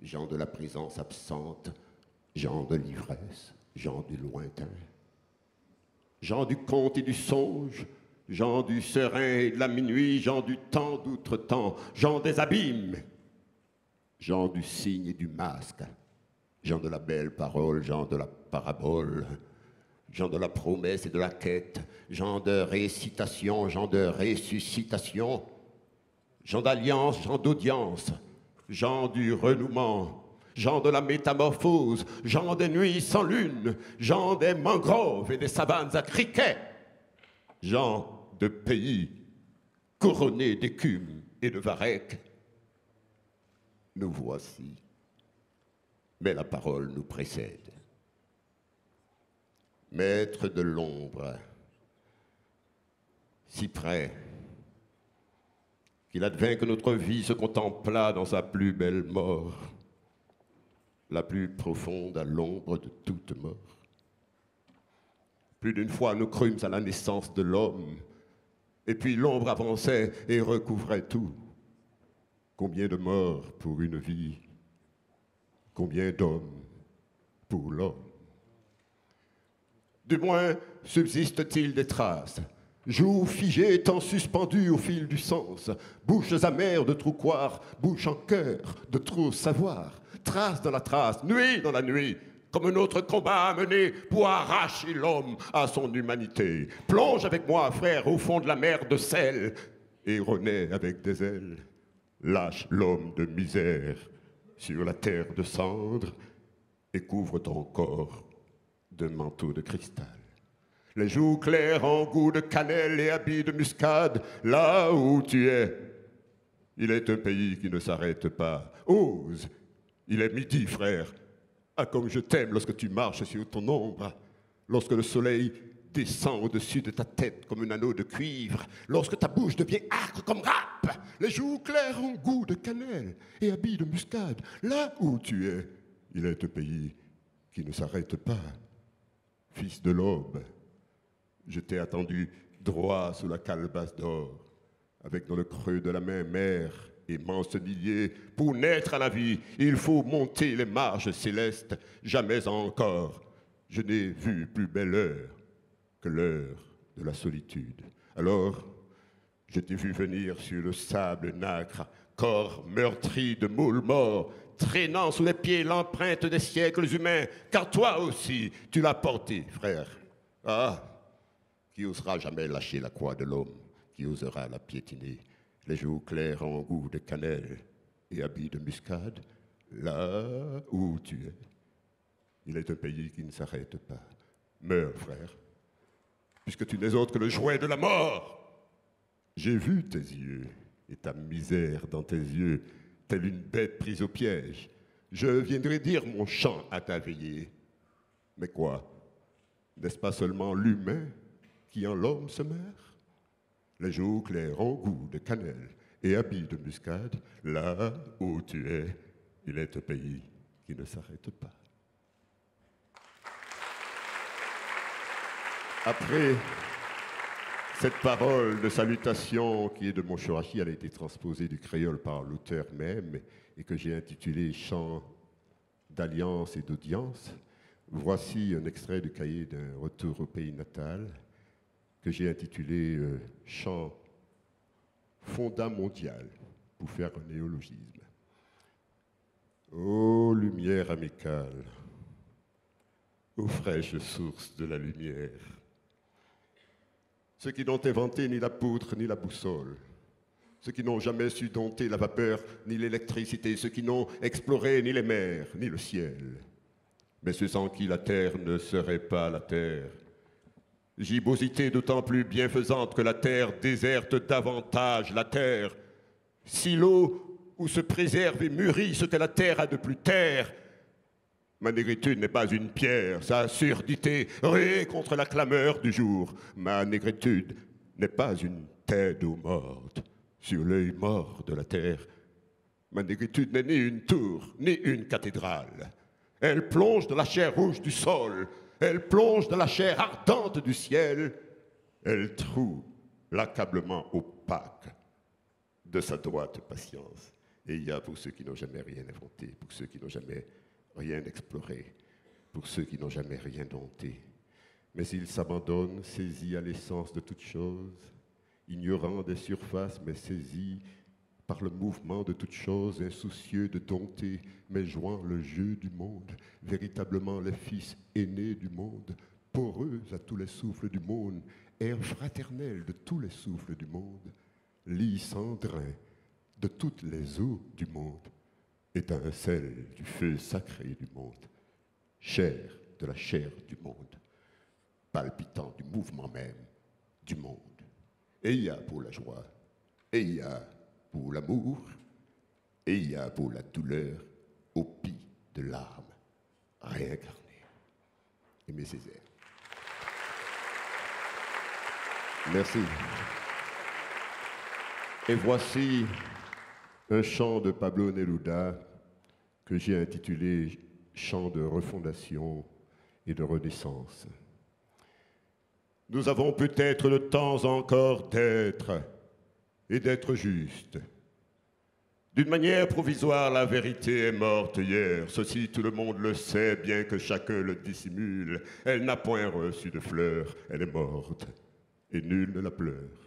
gens de la présence absente, gens de l'ivresse, gens du lointain, gens du conte et du songe, gens du serein et de la minuit, gens du temps d'outre-temps, gens des abîmes, gens du signe et du masque, gens de la belle parole, gens de la parabole, gens de la promesse et de la quête, gens de récitation, gens de ressuscitation, gens d'alliance, gens d'audience, gens du renouement, gens de la métamorphose, gens des nuits sans lune, gens des mangroves et des savanes à criquets, gens de pays couronnés d'écume et de varech. Nous voici, mais la parole nous précède. Maître de l'ombre, si près qu'il advint que notre vie se contempla dans sa plus belle mort, la plus profonde à l'ombre de toute mort. Plus d'une fois nous crûmes à la naissance de l'homme, et puis l'ombre avançait et recouvrait tout. Combien de morts pour une vie, combien d'hommes pour l'homme. Du moins, subsiste-t-il des traces, joues figées tant suspendues au fil du sens, bouches amères de trop croire, bouches en cœur de trop savoir, traces dans la trace, nuit dans la nuit, comme un autre combat à mener pour arracher l'homme à son humanité. Plonge avec moi, frère, au fond de la mer de sel, et renais avec des ailes. Lâche l'homme de misère sur la terre de cendre, et couvre ton corps de manteau de cristal. Les joues claires en goût de cannelle et habits de muscade, là où tu es, il est un pays qui ne s'arrête pas. Ose, il est midi, frère. Ah, comme je t'aime lorsque tu marches sur ton ombre, lorsque le soleil descend au-dessus de ta tête comme un anneau de cuivre, lorsque ta bouche devient âcre comme râpe, les joues claires en goût de cannelle et habits de muscade, là où tu es, il est un pays qui ne s'arrête pas. Fils de l'aube, je t'ai attendu droit sous la calebasse d'or, avec dans le creux de la main mère et mancenillier. Pour naître à la vie, il faut monter les marches célestes. Jamais encore, je n'ai vu plus belle heure que l'heure de la solitude. Alors, je t'ai vu venir sur le sable nacre, corps meurtri de moules morts, traînant sous les pieds l'empreinte des siècles humains, car toi aussi, tu l'as porté, frère. Ah, qui osera jamais lâcher la croix de l'homme, qui osera la piétiner, les joues claires en goût de cannelle et habits de muscade, là où tu es. Il est un pays qui ne s'arrête pas. Meurs, frère, puisque tu n'es autre que le jouet de la mort. J'ai vu tes yeux et ta misère dans tes yeux, telle une bête prise au piège. Je viendrai dire mon chant à ta veillée. Mais quoi? N'est-ce pas seulement l'humain qui en l'homme se meurt? Les jours clairs ont goût de cannelle et habits de muscade, là où tu es, il est un pays qui ne s'arrête pas. Après cette parole de salutation qui est de mon chorachi, elle a été transposée du créole par l'auteur même et que j'ai intitulé « Chant d'alliance et d'audience ». Voici un extrait du cahier d'un retour au pays natal que j'ai intitulé « Chant fondat mondial » pour faire un néologisme. Ô lumière amicale, ô fraîche source de la lumière, ceux qui n'ont inventé ni la poutre ni la boussole, ceux qui n'ont jamais su dompter la vapeur ni l'électricité, ceux qui n'ont exploré ni les mers ni le ciel, mais ceux sans qui la terre ne serait pas la terre. Gibbosité d'autant plus bienfaisante que la terre déserte davantage la terre. Silo où se préserve et mûrit ce que la terre a de plus terre. Ma négritude n'est pas une pierre, sa surdité ruée contre la clameur du jour. Ma négritude n'est pas une tête d'eau morte sur l'œil mort de la terre. Ma négritude n'est ni une tour, ni une cathédrale. Elle plonge dans la chair rouge du sol, elle plonge dans la chair ardente du ciel, elle troue l'accablement opaque de sa droite patience. Et il y a pour ceux qui n'ont jamais rien inventé, pour ceux qui n'ont jamais rien exploré, pour ceux qui n'ont jamais rien dompté. Mais ils s'abandonnent, saisis à l'essence de toute chose, ignorants des surfaces, mais saisis par le mouvement de toute chose, insoucieux de dompter, mais jouant le jeu du monde, véritablement les fils aînés du monde, poreux à tous les souffles du monde, air fraternel de tous les souffles du monde, lit cendrin de toutes les eaux du monde, étincelle du feu sacré du monde, chair de la chair du monde, palpitant du mouvement même du monde. Et il y a pour la joie, et il y a pour l'amour, et il y a pour la douleur, au pis de l'âme réincarnée. Aimé Césaire. Merci. Et voici un chant de Pablo Neruda que j'ai intitulé « Chant de refondation et de renaissance ». Nous avons peut-être le temps encore d'être et d'être juste. D'une manière provisoire, la vérité est morte hier. Ceci, tout le monde le sait, bien que chacun le dissimule. Elle n'a point reçu de fleurs, elle est morte, et nul ne la pleure.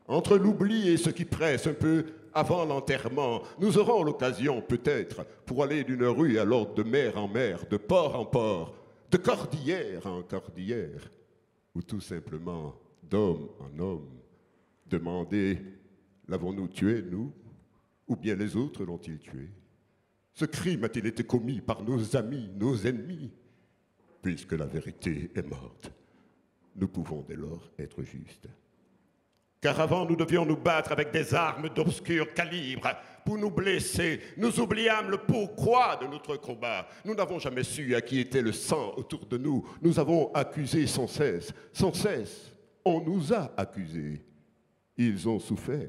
Entre l'oubli et ce qui presse un peu avant l'enterrement, nous aurons l'occasion, peut-être, pour aller d'une rue à l'autre, de mer en mer, de port en port, de cordillère en cordillère, ou tout simplement d'homme en homme, demander, l'avons-nous tué, nous, ou bien les autres l'ont-ils tué? Ce crime a-t-il été commis par nos amis, nos ennemis? Puisque la vérité est morte, nous pouvons dès lors être justes. Car avant, nous devions nous battre avec des armes d'obscur calibre pour nous blesser. Nous oubliâmes le pourquoi de notre combat. Nous n'avons jamais su à qui était le sang autour de nous. Nous avons accusé sans cesse. Sans cesse, on nous a accusés. Ils ont souffert,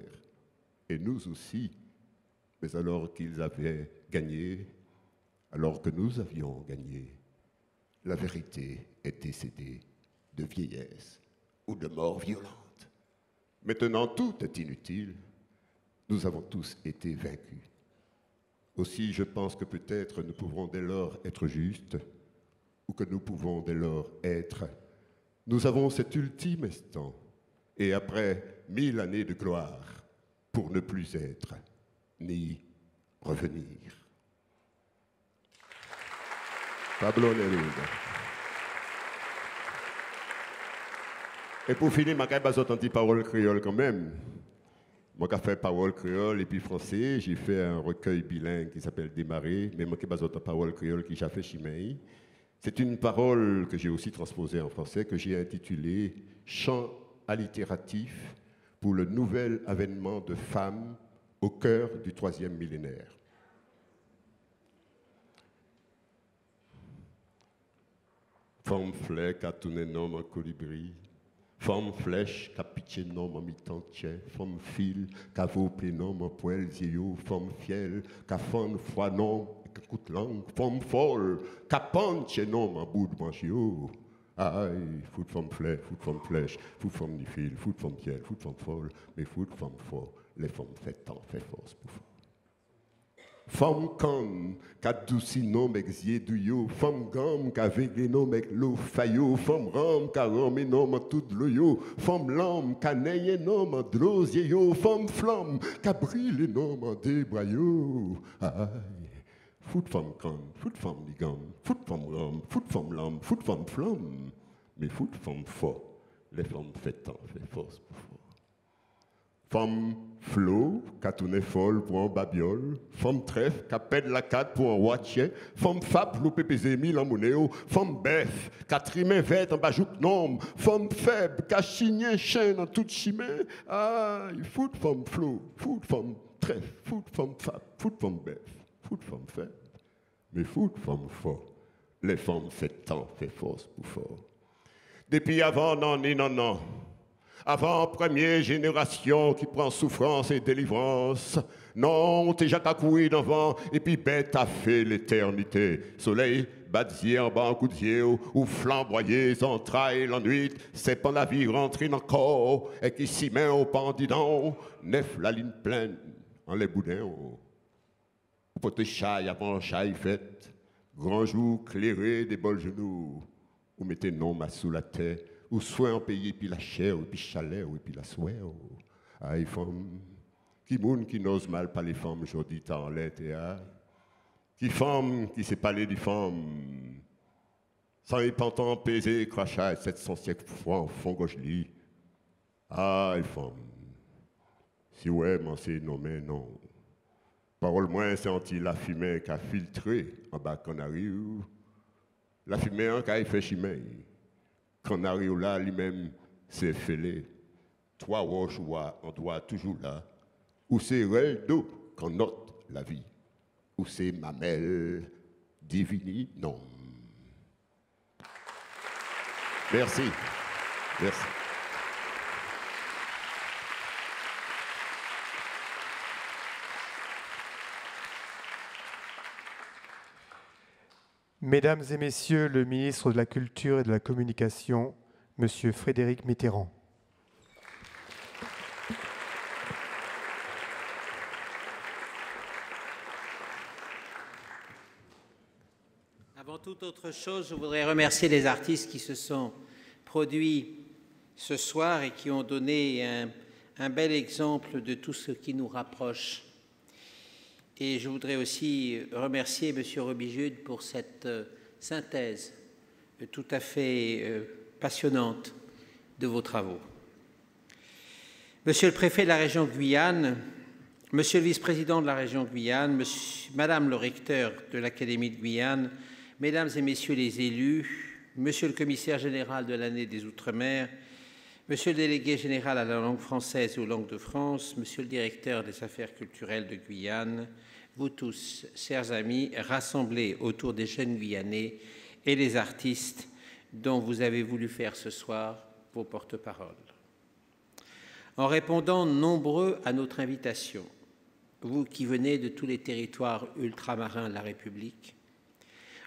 et nous aussi. Mais alors qu'ils avaient gagné, alors que nous avions gagné, la vérité est décédée de vieillesse ou de mort violente. Maintenant, tout est inutile. Nous avons tous été vaincus. Aussi, je pense que peut-être nous pouvons dès lors être justes, ou que nous pouvons dès lors être. Nous avons cet ultime instant, et après 1000 années de gloire, pour ne plus être, ni revenir. Pablo Neruda. Et pour finir, je vais faire une parole créole quand même. Moi, j'ai fait parole créole et puis français. J'ai fait un recueil bilingue qui s'appelle Démarrer, mais moi, j'ai fait parole créole qui j'ai fait Chimay. C'est une parole que j'ai aussi transposée en français, que j'ai intitulée Chant allitératif pour le nouvel avènement de femmes au cœur du 3e millénaire. Femme flèche à tourner nom en colibri, femme flèche qui a pitié nom en mi-tantier, femme fil qui a vopé nom en poêle zéo, femme fiel qui a fan froid nom qui coûte langue, femme folle qui a panche nom en bout de manchio. Aïe, fout femme flèche, fout femme ni fil, fout femme fiel, fout femme folle, mais fout femme fort, les femmes fait temps, fait force pour fort. Femme can, qu'a douci nom avec zie du yo, femme gam, qu'a véglé nom avec l'eau faillot, femme ram, qu'a ramé nom en tout le yo, femme lam, qu'a nayé nom en drosier yo, femme flamme, qu'a brûlé nom en débrayo. Aïe, fout femme can, fout femme ligam, fout femme ram, fout femme lam, fout femme flamme, mais fout femme fort, les femmes fait temps, fait force pour fort. Femme flot, qu'a tourné folle pour un babiole. Femme trèfle, qu'a pède la carte pour un watché. Femme fap, l'eau pépézé mille en monéo. Femme bœuf, qu'a trimé vête en bajouk nom. Femme faible, qu'a chigné chêne en toute chimée. Aïe, fout femme flot, fout femme trèfle, fout femme fap, fout femme bœuf, fout femme faible. Mais fout femme fort. Les femmes fait temps, fait force pour fort. Depuis avant, non. Avant première génération qui prend souffrance et délivrance. Non, t'es jacacoué d'avant, et puis bête a fait l'éternité. Soleil, badier en bas, coup de yeux, ou flamboyés, entrailles, l'ennui, c'est pas la vie rentrée dans le corps, et qui s'y met au pendidon, neuf la ligne pleine, en les boudins. Pour te chaille avant chaille faite, grand jour clairé des bols genoux, ou mettez non ma sous la tête. Ou soit en pays, puis la chair, ou puis chalet, ou puis la soie. Aïe, femme, qui moun qui n'ose mal pas les femmes, aujourd'hui, t'en l'est, qui femme, qui sait parler des femmes, sans épantant, pesé, crachat, 700 siècles froid, en fond gauche lit. Aïe, femme, si ouais, m'en c'est nommé, non. Parole moins, senti la fumée qu'a filtré en bas qu'on arrive, la fumée en qu'a fait chimée. Quand on arrive là, lui-même, c'est fêlé. Trois roches, on doit toujours là. Où c'est réel d'eau qu'on note la vie. Où c'est mamelle, divini, non. Merci. Merci. Mesdames et Messieurs, le ministre de la Culture et de la Communication, Monsieur Frédéric Mitterrand. Avant toute autre chose, je voudrais remercier les artistes qui se sont produits ce soir et qui ont donné un bel exemple de tout ce qui nous rapproche. Et je voudrais aussi remercier M. Robijude pour cette synthèse tout à fait passionnante de vos travaux. Monsieur le préfet de la région de Guyane, Monsieur le vice-président de la région de Guyane, Madame le recteur de l'Académie de Guyane, Mesdames et Messieurs les élus, Monsieur le commissaire général de l'année des Outre-mer, Monsieur le délégué général à la langue française et aux langues de France, Monsieur le directeur des affaires culturelles de Guyane, vous tous, chers amis, rassemblés autour des jeunes Guyanais et les artistes dont vous avez voulu faire ce soir vos porte-paroles. En répondant nombreux à notre invitation, vous qui venez de tous les territoires ultramarins de la République,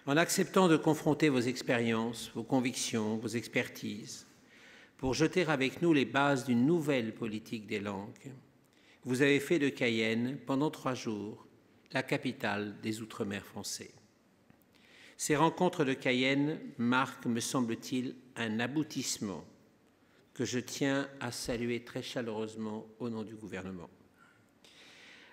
en acceptant de confronter vos expériences, vos convictions, vos expertises, pour jeter avec nous les bases d'une nouvelle politique des langues, vous avez fait de Cayenne, pendant 3 jours, la capitale des Outre-mer français. Ces rencontres de Cayenne marquent, me semble-t-il, un aboutissement que je tiens à saluer très chaleureusement au nom du gouvernement.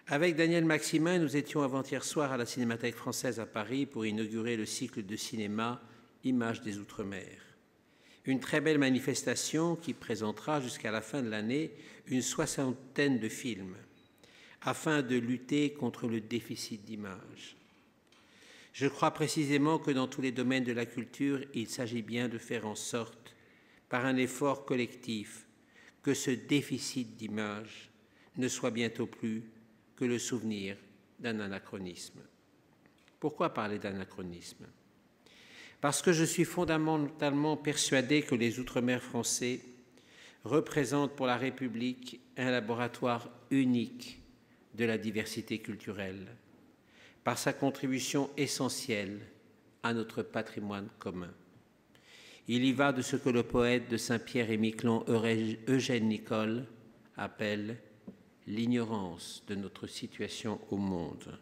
Avec Daniel Maximin, nous étions avant-hier soir à la Cinémathèque française à Paris pour inaugurer le cycle de cinéma Images des Outre-mer. Une très belle manifestation qui présentera jusqu'à la fin de l'année une 60aine de films afin de lutter contre le déficit d'images. Je crois précisément que dans tous les domaines de la culture, il s'agit bien de faire en sorte, par un effort collectif, que ce déficit d'image ne soit bientôt plus que le souvenir d'un anachronisme. Pourquoi parler d'anachronisme? Parce que je suis fondamentalement persuadé que les Outre-mer français représentent pour la République un laboratoire unique de la diversité culturelle, par sa contribution essentielle à notre patrimoine commun. Il y va de ce que le poète de Saint-Pierre et Miquelon, Eugène Nicole, appelle l'ignorance de notre situation au monde.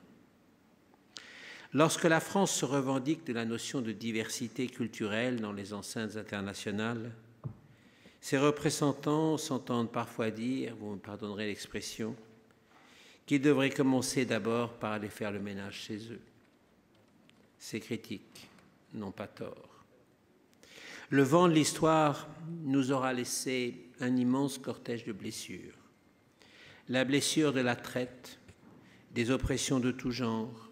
Lorsque la France se revendique de la notion de diversité culturelle dans les enceintes internationales, ses représentants s'entendent parfois dire, vous me pardonnerez l'expression, qu'ils devraient commencer d'abord par aller faire le ménage chez eux. Ces critiques n'ont pas tort. Le vent de l'histoire nous aura laissé un immense cortège de blessures. La blessure de la traite, des oppressions de tout genre,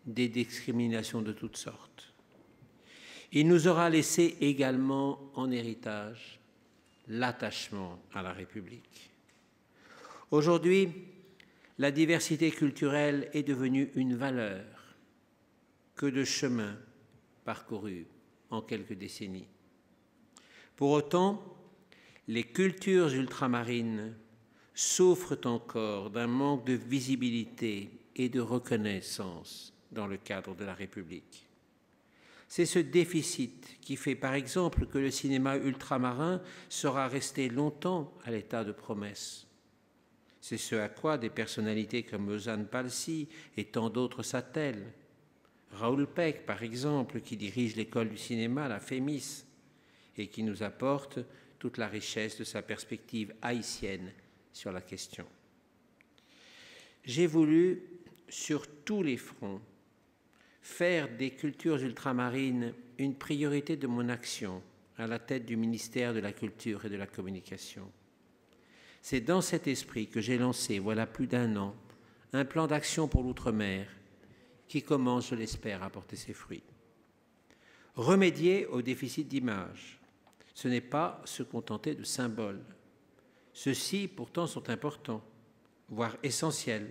des discriminations de toutes sortes. Il nous aura laissé également en héritage l'attachement à la République. Aujourd'hui, la diversité culturelle est devenue une valeur. Que de chemins parcourus en quelques décennies. Pour autant, les cultures ultramarines souffrent encore d'un manque de visibilité et de reconnaissance dans le cadre de la République. C'est ce déficit qui fait par exemple que le cinéma ultramarin sera resté longtemps à l'état de promesse. C'est ce à quoi des personnalités comme Ozan Palsi et tant d'autres s'attellent. Raoul Peck, par exemple, qui dirige l'école du cinéma, la FEMIS, et qui nous apporte toute la richesse de sa perspective haïtienne sur la question. J'ai voulu, sur tous les fronts, faire des cultures ultramarines une priorité de mon action à la tête du ministère de la Culture et de la Communication. C'est dans cet esprit que j'ai lancé, voilà plus d'1 an, un plan d'action pour l'outre-mer qui commence, je l'espère, à porter ses fruits. Remédier au déficit d'image, ce n'est pas se contenter de symboles. Ceux-ci, pourtant, sont importants, voire essentiels,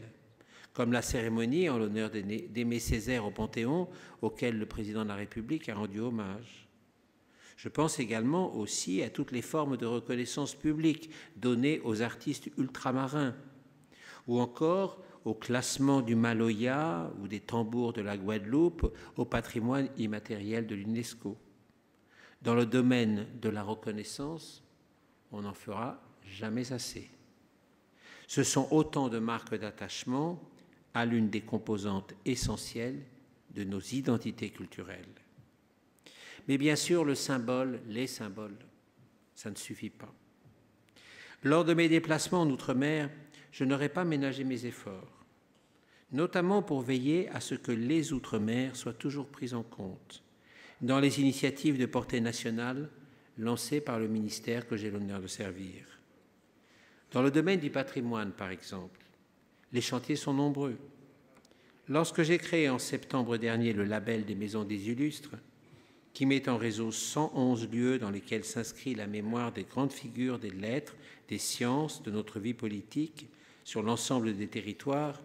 comme la cérémonie en l'honneur d'Aimé Césaire au Panthéon, auquel le président de la République a rendu hommage. Je pense également aussi à toutes les formes de reconnaissance publique données aux artistes ultramarins, ou encore au classement du Maloya ou des tambours de la Guadeloupe au patrimoine immatériel de l'UNESCO. Dans le domaine de la reconnaissance, on n'en fera jamais assez. Ce sont autant de marques d'attachement à l'une des composantes essentielles de nos identités culturelles. Mais bien sûr, le symbole, les symboles, ça ne suffit pas. Lors de mes déplacements en Outre-mer, je n'aurais pas ménagé mes efforts, notamment pour veiller à ce que les Outre-mer soient toujours pris en compte dans les initiatives de portée nationale lancées par le ministère que j'ai l'honneur de servir. Dans le domaine du patrimoine, par exemple, les chantiers sont nombreux. Lorsque j'ai créé en septembre dernier le label des Maisons des Illustres, qui met en réseau 111 lieux dans lesquels s'inscrit la mémoire des grandes figures des lettres, des sciences, de notre vie politique, sur l'ensemble des territoires,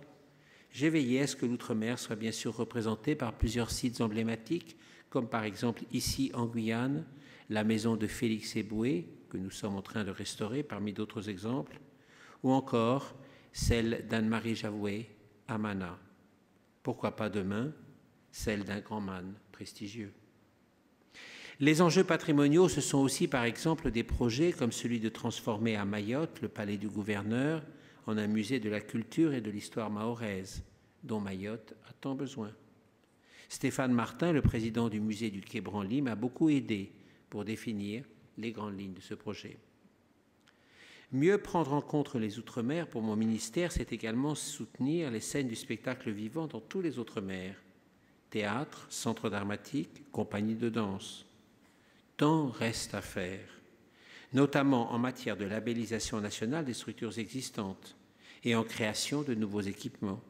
j'ai veillé à ce que l'outre-mer soit bien sûr représenté par plusieurs sites emblématiques, comme par exemple ici en Guyane, la maison de Félix Eboué, que nous sommes en train de restaurer parmi d'autres exemples, ou encore celle d'Anne-Marie Javoué à Mana. Pourquoi pas demain, celle d'un grand man prestigieux. Les enjeux patrimoniaux, ce sont aussi par exemple des projets comme celui de transformer à Mayotte le palais du gouverneur en un musée de la culture et de l'histoire mahoraise, dont Mayotte a tant besoin. Stéphane Martin, le président du musée du Quai Branly, m'a beaucoup aidé pour définir les grandes lignes de ce projet. Mieux prendre en compte les Outre-mer pour mon ministère, c'est également soutenir les scènes du spectacle vivant dans tous les Outre-mer. Théâtre, centre dramatique, compagnie de danse. Tant reste à faire, notamment en matière de labellisation nationale des structures existantes et en création de nouveaux équipements.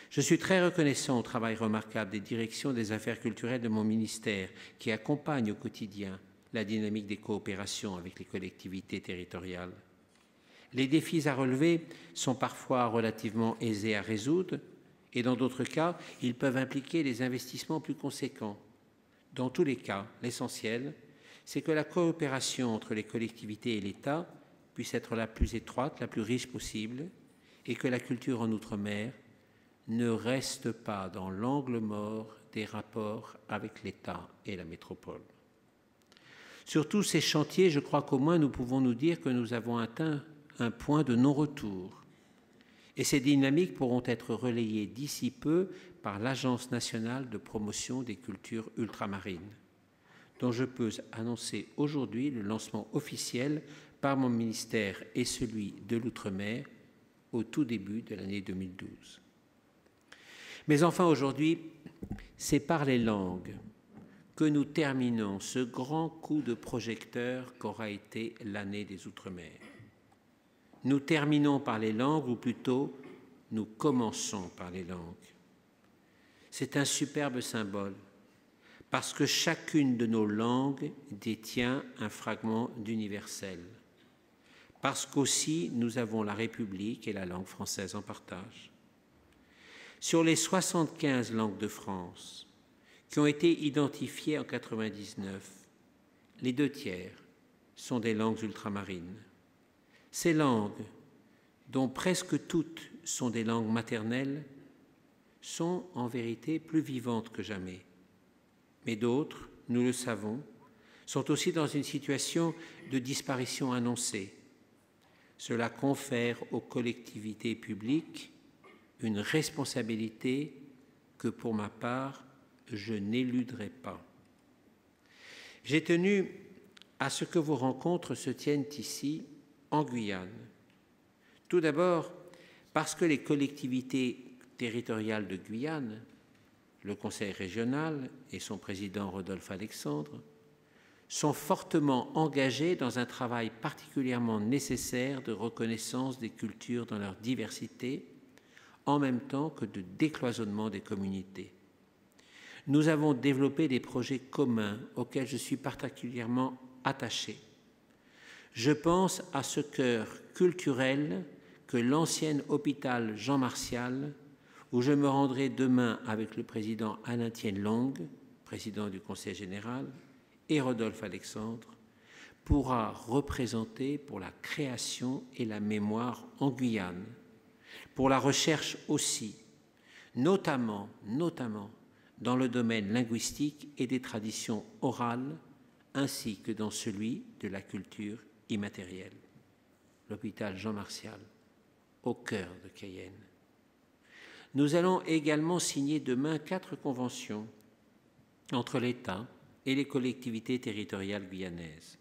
Je suis très reconnaissant au travail remarquable des directions des affaires culturelles de mon ministère qui accompagnent au quotidien la dynamique des coopérations avec les collectivités territoriales. Les défis à relever sont parfois relativement aisés à résoudre et dans d'autres cas, ils peuvent impliquer des investissements plus conséquents. Dans tous les cas, l'essentiel, c'est que la coopération entre les collectivités et l'État puisse être la plus étroite, la plus riche possible et que la culture en Outre-mer ne reste pas dans l'angle mort des rapports avec l'État et la métropole. Sur tous ces chantiers, je crois qu'au moins nous pouvons nous dire que nous avons atteint un point de non-retour. Et ces dynamiques pourront être relayées d'ici peu par l'Agence nationale de promotion des cultures ultramarines, dont je peux annoncer aujourd'hui le lancement officiel par mon ministère et celui de l'Outre-mer au tout début de l'année 2012. Mais enfin, aujourd'hui, c'est par les langues que nous terminons ce grand coup de projecteur qu'aura été l'année des Outre-mer. Nous terminons par les langues, ou plutôt, nous commençons par les langues. C'est un superbe symbole, parce que chacune de nos langues détient un fragment d'universel, parce qu'aussi nous avons la République et la langue française en partage. Sur les 75 langues de France qui ont été identifiées en 1999, les 2/3 sont des langues ultramarines. Ces langues, dont presque toutes sont des langues maternelles, sont en vérité plus vivantes que jamais. Mais d'autres, nous le savons, sont aussi dans une situation de disparition annoncée. Cela confère aux collectivités publiques une responsabilité que, pour ma part, je n'éluderai pas. J'ai tenu à ce que vos rencontres se tiennent ici, en Guyane. Tout d'abord, parce que les collectivités territoriales de Guyane, le Conseil régional et son président Rodolphe Alexandre, sont fortement engagés dans un travail particulièrement nécessaire de reconnaissance des cultures dans leur diversité, en même temps que de décloisonnement des communautés. Nous avons développé des projets communs auxquels je suis particulièrement attaché. Je pense à ce cœur culturel que l'ancien hôpital Jean Martial, où je me rendrai demain avec le président Alain Tienlong, président du Conseil général, et Rodolphe Alexandre, pourra représenter pour la création et la mémoire en Guyane, pour la recherche aussi, notamment dans le domaine linguistique et des traditions orales, ainsi que dans celui de la culture immatérielle. L'hôpital Jean Martial, au cœur de Cayenne. Nous allons également signer demain 4 conventions entre l'État et les collectivités territoriales guyanaises.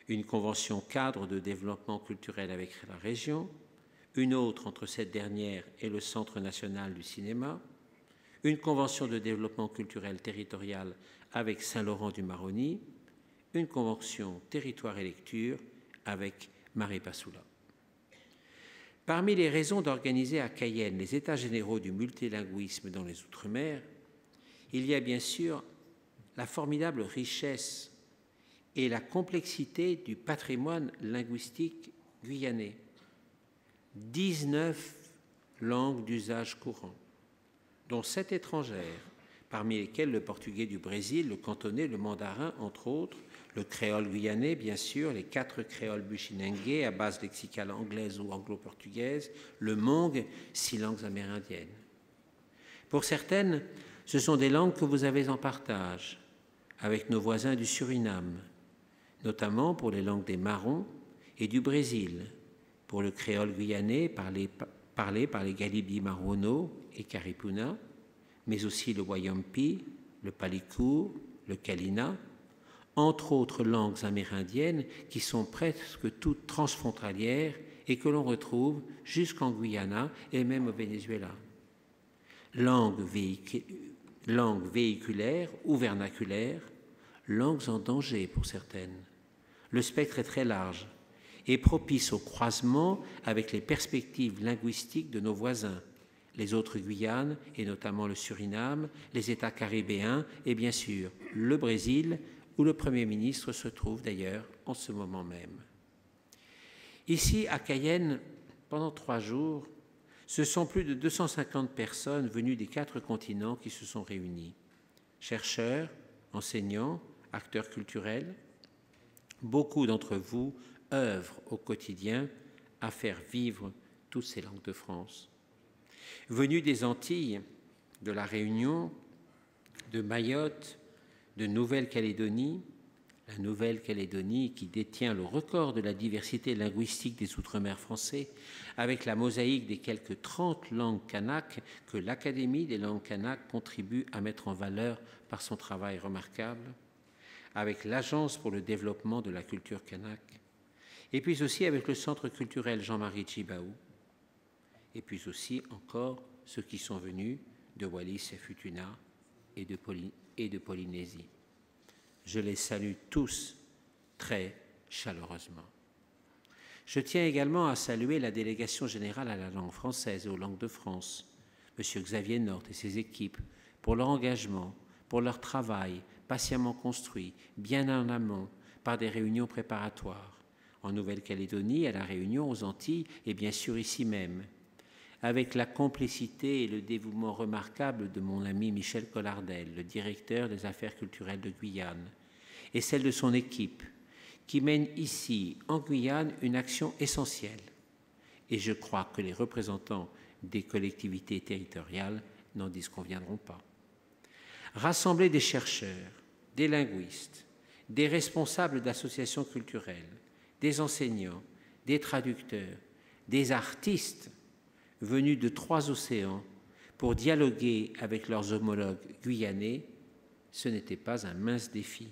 Une convention cadre de développement culturel avec la région, une autre entre cette dernière et le Centre national du cinéma, une convention de développement culturel territorial avec Saint-Laurent-du-Maroni, une convention territoire et lecture avec Maripasoula. Parmi les raisons d'organiser à Cayenne les États généraux du multilinguisme dans les Outre-mer, il y a bien sûr la formidable richesse et la complexité du patrimoine linguistique guyanais. 19 langues d'usage courant, dont 7 étrangères, parmi lesquelles le portugais du Brésil, le cantonais, le mandarin, entre autres, le créole guyanais, bien sûr, les 4 créoles bushinengue à base lexicale anglaise ou anglo-portugaise, le mong, 6 langues amérindiennes. Pour certaines, ce sont des langues que vous avez en partage avec nos voisins du Suriname, notamment pour les langues des Marrons et du Brésil, pour le créole guyanais parlé par les Galibi Marono et Caripuna, mais aussi le Wayampi, le Palicou, le Kalina, entre autres langues amérindiennes qui sont presque toutes transfrontalières et que l'on retrouve jusqu'en Guyana et même au Venezuela. Langues véhiculaires ou vernaculaires, langues en danger pour certaines. Le spectre est très large et propice au croisement avec les perspectives linguistiques de nos voisins, les autres Guyanes et notamment le Suriname, les États caribéens et bien sûr le Brésil, où le Premier ministre se trouve d'ailleurs en ce moment même. Ici, à Cayenne, pendant 3 jours, ce sont plus de 250 personnes venues des 4 continents qui se sont réunies. Chercheurs, enseignants, acteurs culturels, beaucoup d'entre vous œuvrent au quotidien à faire vivre toutes ces langues de France. Venus des Antilles, de la Réunion, de Mayotte, de Nouvelle-Calédonie, la Nouvelle-Calédonie qui détient le record de la diversité linguistique des Outre-mer français, avec la mosaïque des quelques 30 langues kanak que l'Académie des langues kanak contribue à mettre en valeur par son travail remarquable, avec l'Agence pour le développement de la culture kanak, et puis aussi avec le Centre culturel Jean-Marie Tjibaou, et puis aussi encore ceux qui sont venus de Wallis et Futuna et de Polynésie. Je les salue tous très chaleureusement. Je tiens également à saluer la délégation générale à la langue française et aux langues de France, M. Xavier Nort et ses équipes, pour leur engagement, pour leur travail patiemment construit, bien en amont, par des réunions préparatoires, en Nouvelle-Calédonie, à La Réunion, aux Antilles et bien sûr ici même, avec la complicité et le dévouement remarquable de mon ami Michel Collardel, le directeur des affaires culturelles de Guyane, et celle de son équipe, qui mène ici, en Guyane, une action essentielle. Et je crois que les représentants des collectivités territoriales n'en disconviendront pas. Rassembler des chercheurs, des linguistes, des responsables d'associations culturelles, des enseignants, des traducteurs, des artistes venus de 3 océans pour dialoguer avec leurs homologues guyanais, ce n'était pas un mince défi.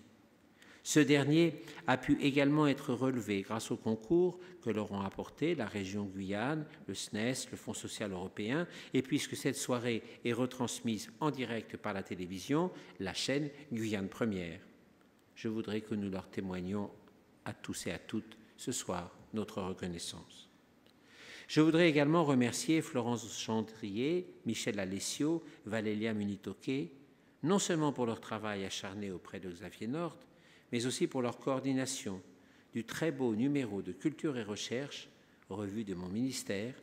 Ce dernier a pu également être relevé grâce au concours que leur ont apporté la région Guyane, le SNES, le Fonds social européen, et puisque cette soirée est retransmise en direct par la télévision, la chaîne Guyane Première. Je voudrais que nous leur témoignions à tous et à toutes ce soir notre reconnaissance. Je voudrais également remercier Florence Chandrier, Michel Alessio, Valélia Munitoke, non seulement pour leur travail acharné auprès de Xavier Nort, mais aussi pour leur coordination du très beau numéro de Culture et Recherche, revue de mon ministère,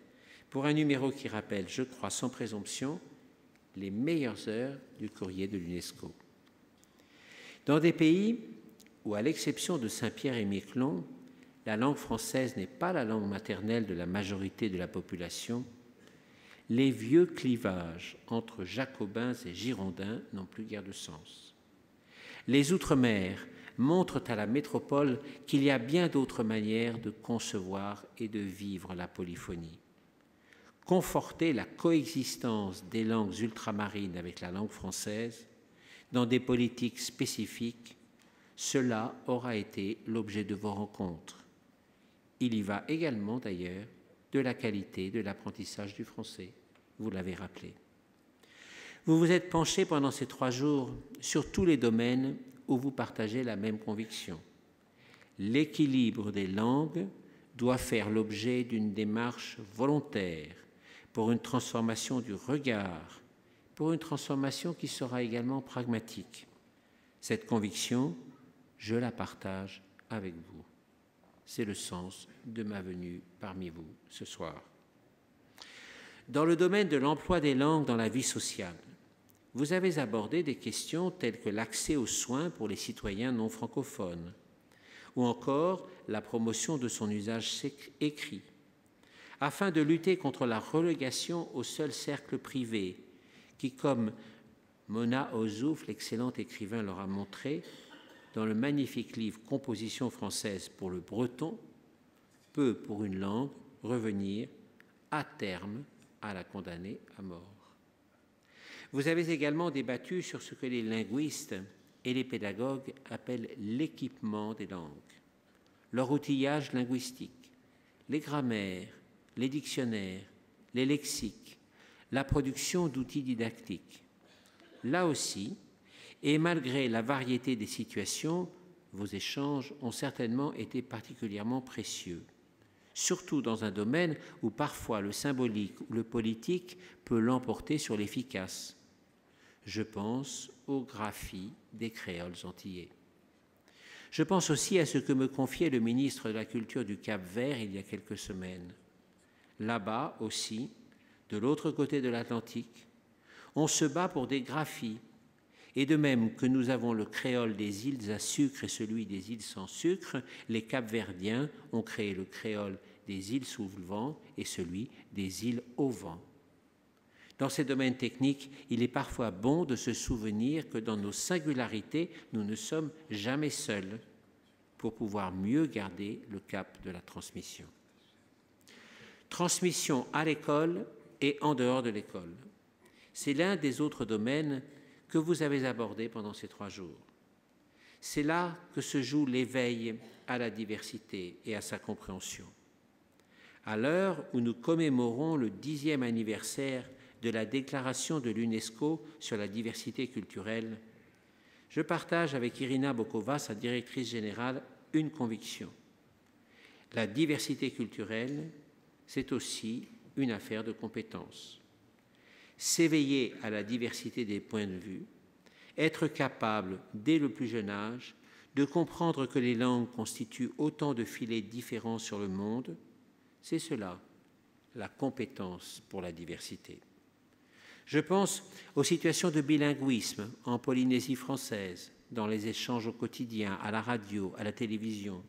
pour un numéro qui rappelle, je crois sans présomption, les meilleures heures du courrier de l'UNESCO. Dans des pays où, à l'exception de Saint-Pierre et Miquelon, la langue française n'est pas la langue maternelle de la majorité de la population, les vieux clivages entre jacobins et girondins n'ont plus guère de sens. Les Outre-mer montrent à la métropole qu'il y a bien d'autres manières de concevoir et de vivre la polyphonie. Conforter la coexistence des langues ultramarines avec la langue française dans des politiques spécifiques, cela aura été l'objet de vos rencontres. Il y va également d'ailleurs de la qualité de l'apprentissage du français, vous l'avez rappelé. Vous vous êtes penché pendant ces 3 jours sur tous les domaines où vous partagez la même conviction. L'équilibre des langues doit faire l'objet d'une démarche volontaire pour une transformation du regard, pour une transformation qui sera également pragmatique. Cette conviction, je la partage avec vous. C'est le sens de ma venue parmi vous ce soir. Dans le domaine de l'emploi des langues dans la vie sociale, vous avez abordé des questions telles que l'accès aux soins pour les citoyens non francophones, ou encore la promotion de son usage écrit, afin de lutter contre la relégation au seul cercle privé, qui, comme Mona Ozouf, l'excellent écrivain, leur a montré, dans le magnifique livre « Composition française pour le breton », peut, pour une langue, revenir à terme à la condamner à mort. Vous avez également débattu sur ce que les linguistes et les pédagogues appellent l'équipement des langues, leur outillage linguistique, les grammaires, les dictionnaires, les lexiques, la production d'outils didactiques. Là aussi, et malgré la variété des situations, vos échanges ont certainement été particulièrement précieux, surtout dans un domaine où parfois le symbolique ou le politique peut l'emporter sur l'efficace. Je pense aux graphies des créoles antillais. Je pense aussi à ce que me confiait le ministre de la Culture du Cap-Vert il y a quelques semaines. Là-bas aussi, de l'autre côté de l'Atlantique, on se bat pour des graphies. Et de même que nous avons le créole des îles à sucre et celui des îles sans sucre, les Cap-Verdiens ont créé le créole des îles sous le vent et celui des îles au vent. Dans ces domaines techniques, il est parfois bon de se souvenir que dans nos singularités, nous ne sommes jamais seuls pour pouvoir mieux garder le cap de la transmission. Transmission à l'école et en dehors de l'école. C'est l'un des autres domaines que vous avez abordé pendant ces 3 jours. C'est là que se joue l'éveil à la diversité et à sa compréhension. À l'heure où nous commémorons le 10e anniversaire de la déclaration de l'UNESCO sur la diversité culturelle, je partage avec Irina Bokova, sa directrice générale, une conviction. La diversité culturelle, c'est aussi une affaire de compétences. S'éveiller à la diversité des points de vue, être capable, dès le plus jeune âge, de comprendre que les langues constituent autant de filets différents sur le monde, c'est cela, la compétence pour la diversité. Je pense aux situations de bilinguisme en Polynésie française, dans les échanges au quotidien, à la radio, à la télévision,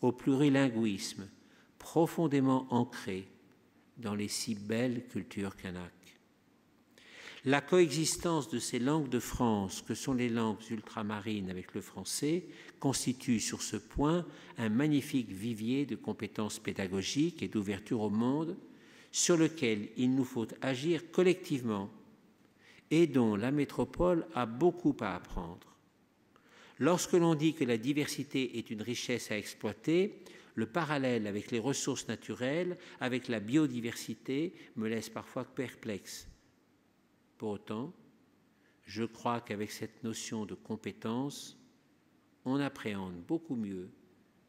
au plurilinguisme profondément ancré dans les si belles cultures kanaks. La coexistence de ces langues de France, que sont les langues ultramarines avec le français, constitue sur ce point un magnifique vivier de compétences pédagogiques et d'ouverture au monde sur lequel il nous faut agir collectivement et dont la métropole a beaucoup à apprendre. Lorsque l'on dit que la diversité est une richesse à exploiter, le parallèle avec les ressources naturelles, avec la biodiversité, me laisse parfois perplexe. Pour autant, je crois qu'avec cette notion de compétence, on appréhende beaucoup mieux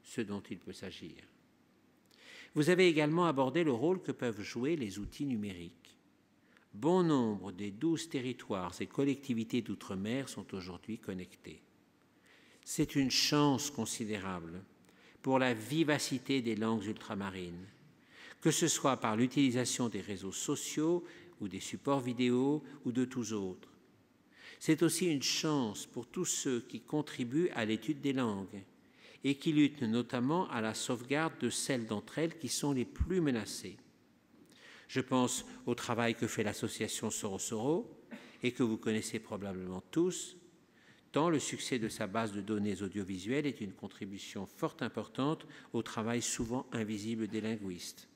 ce dont il peut s'agir. Vous avez également abordé le rôle que peuvent jouer les outils numériques. Bon nombre des 12 territoires et collectivités d'outre-mer sont aujourd'hui connectés. C'est une chance considérable pour la vivacité des langues ultramarines, que ce soit par l'utilisation des réseaux sociaux ou des supports vidéo ou de tous autres. C'est aussi une chance pour tous ceux qui contribuent à l'étude des langues et qui luttent notamment à la sauvegarde de celles d'entre elles qui sont les plus menacées. Je pense au travail que fait l'association Soro et que vous connaissez probablement tous, tant le succès de sa base de données audiovisuelles est une contribution fort importante au travail souvent invisible des linguistes,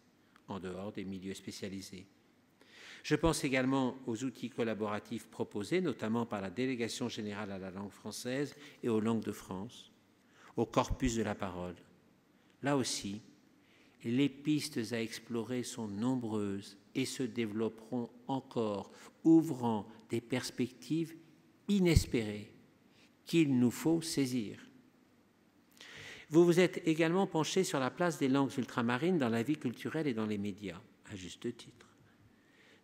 en dehors des milieux spécialisés. Je pense également aux outils collaboratifs proposés, notamment par la Délégation générale à la langue française et aux langues de France, au corpus de la parole. Là aussi, les pistes à explorer sont nombreuses et se développeront encore, ouvrant des perspectives inespérées qu'il nous faut saisir. Vous vous êtes également penché sur la place des langues ultramarines dans la vie culturelle et dans les médias, à juste titre.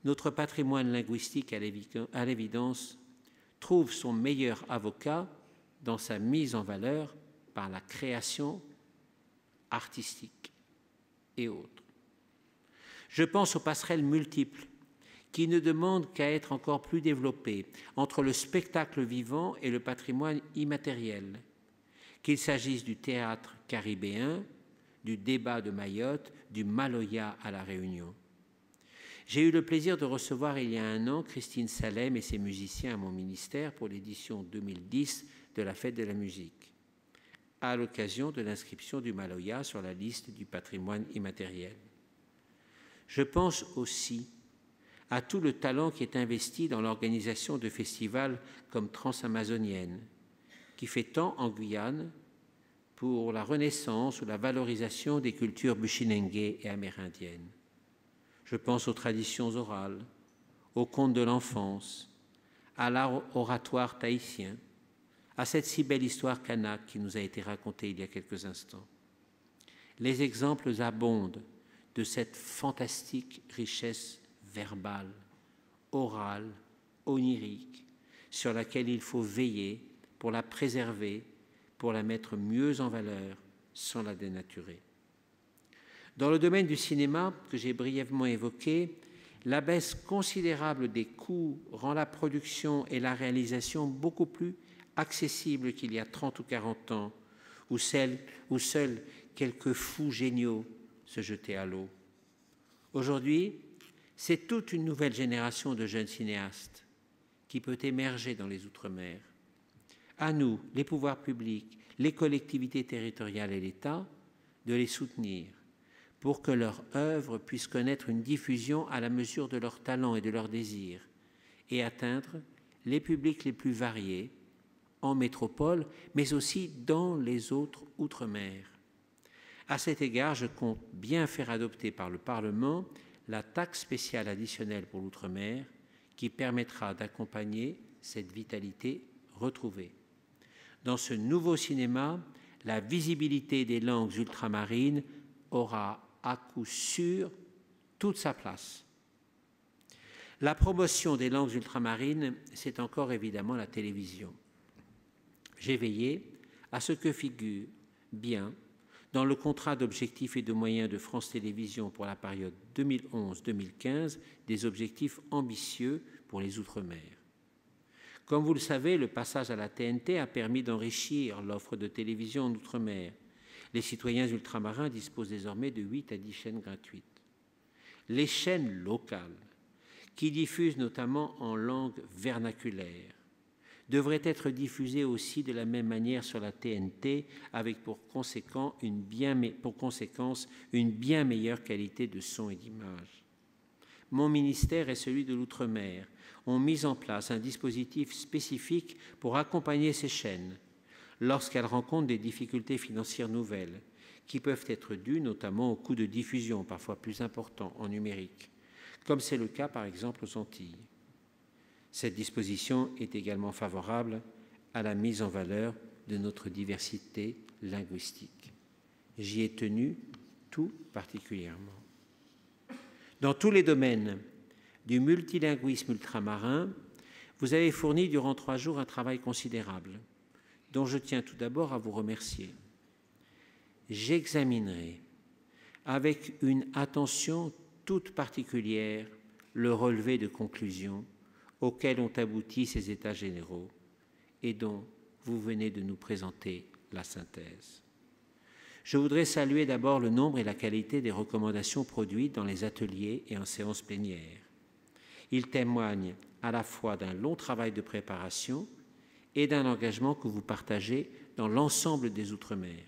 Notre patrimoine linguistique, à l'évidence, trouve son meilleur avocat dans sa mise en valeur par la création artistique et autres. Je pense aux passerelles multiples qui ne demandent qu'à être encore plus développées entre le spectacle vivant et le patrimoine immatériel, qu'il s'agisse du théâtre caribéen, du débat de Mayotte, du Maloya à La Réunion. J'ai eu le plaisir de recevoir il y a 1 an Christine Salem et ses musiciens à mon ministère pour l'édition 2010 de la Fête de la musique, à l'occasion de l'inscription du Maloya sur la liste du patrimoine immatériel. Je pense aussi à tout le talent qui est investi dans l'organisation de festivals comme Transamazonienne, qui fait tant en Guyane pour la renaissance ou la valorisation des cultures bushinengue et amérindiennes. Je pense aux traditions orales, aux contes de l'enfance, à l'art oratoire tahitien, à cette si belle histoire kanak qui nous a été racontée il y a quelques instants. Les exemples abondent de cette fantastique richesse verbale, orale, onirique, sur laquelle il faut veiller pour la préserver, pour la mettre mieux en valeur sans la dénaturer. Dans le domaine du cinéma, que j'ai brièvement évoqué, la baisse considérable des coûts rend la production et la réalisation beaucoup plus accessibles qu'il y a 30 ou 40 ans, où seuls quelques fous géniaux se jetaient à l'eau. Aujourd'hui, c'est toute une nouvelle génération de jeunes cinéastes qui peut émerger dans les Outre-mer. À nous, les pouvoirs publics, les collectivités territoriales et l'État, de les soutenir pour que leur œuvre puisse connaître une diffusion à la mesure de leur talent et de leurs désirs et atteindre les publics les plus variés en métropole, mais aussi dans les autres Outre-mer. À cet égard, je compte bien faire adopter par le Parlement la taxe spéciale additionnelle pour l'Outre-mer qui permettra d'accompagner cette vitalité retrouvée. Dans ce nouveau cinéma, la visibilité des langues ultramarines aura à coup sûr toute sa place. La promotion des langues ultramarines, c'est encore évidemment la télévision. J'ai veillé à ce que figure bien dans le contrat d'objectifs et de moyens de France Télévisions pour la période 2011-2015 des objectifs ambitieux pour les Outre-mer. Comme vous le savez, le passage à la TNT a permis d'enrichir l'offre de télévision en Outre-mer. Les citoyens ultramarins disposent désormais de 8 à 10 chaînes gratuites. Les chaînes locales, qui diffusent notamment en langue vernaculaire, devraient être diffusées aussi de la même manière sur la TNT, avec pour conséquence une bien meilleure qualité de son et d'image. Mon ministère et celui de l'Outre-mer ont mis en place un dispositif spécifique pour accompagner ces chaînes lorsqu'elles rencontrent des difficultés financières nouvelles, qui peuvent être dues notamment au coût de diffusion, parfois plus important en numérique, comme c'est le cas par exemple aux Antilles. Cette disposition est également favorable à la mise en valeur de notre diversité linguistique. J'y ai tenu tout particulièrement. Dans tous les domaines du multilinguisme ultramarin, vous avez fourni durant 3 jours un travail considérable, dont je tiens tout d'abord à vous remercier. J'examinerai avec une attention toute particulière le relevé de conclusions auxquels ont abouti ces États généraux et dont vous venez de nous présenter la synthèse. Je voudrais saluer d'abord le nombre et la qualité des recommandations produites dans les ateliers et en séances plénières. Ils témoignent à la fois d'un long travail de préparation et d'un engagement que vous partagez dans l'ensemble des Outre-mer.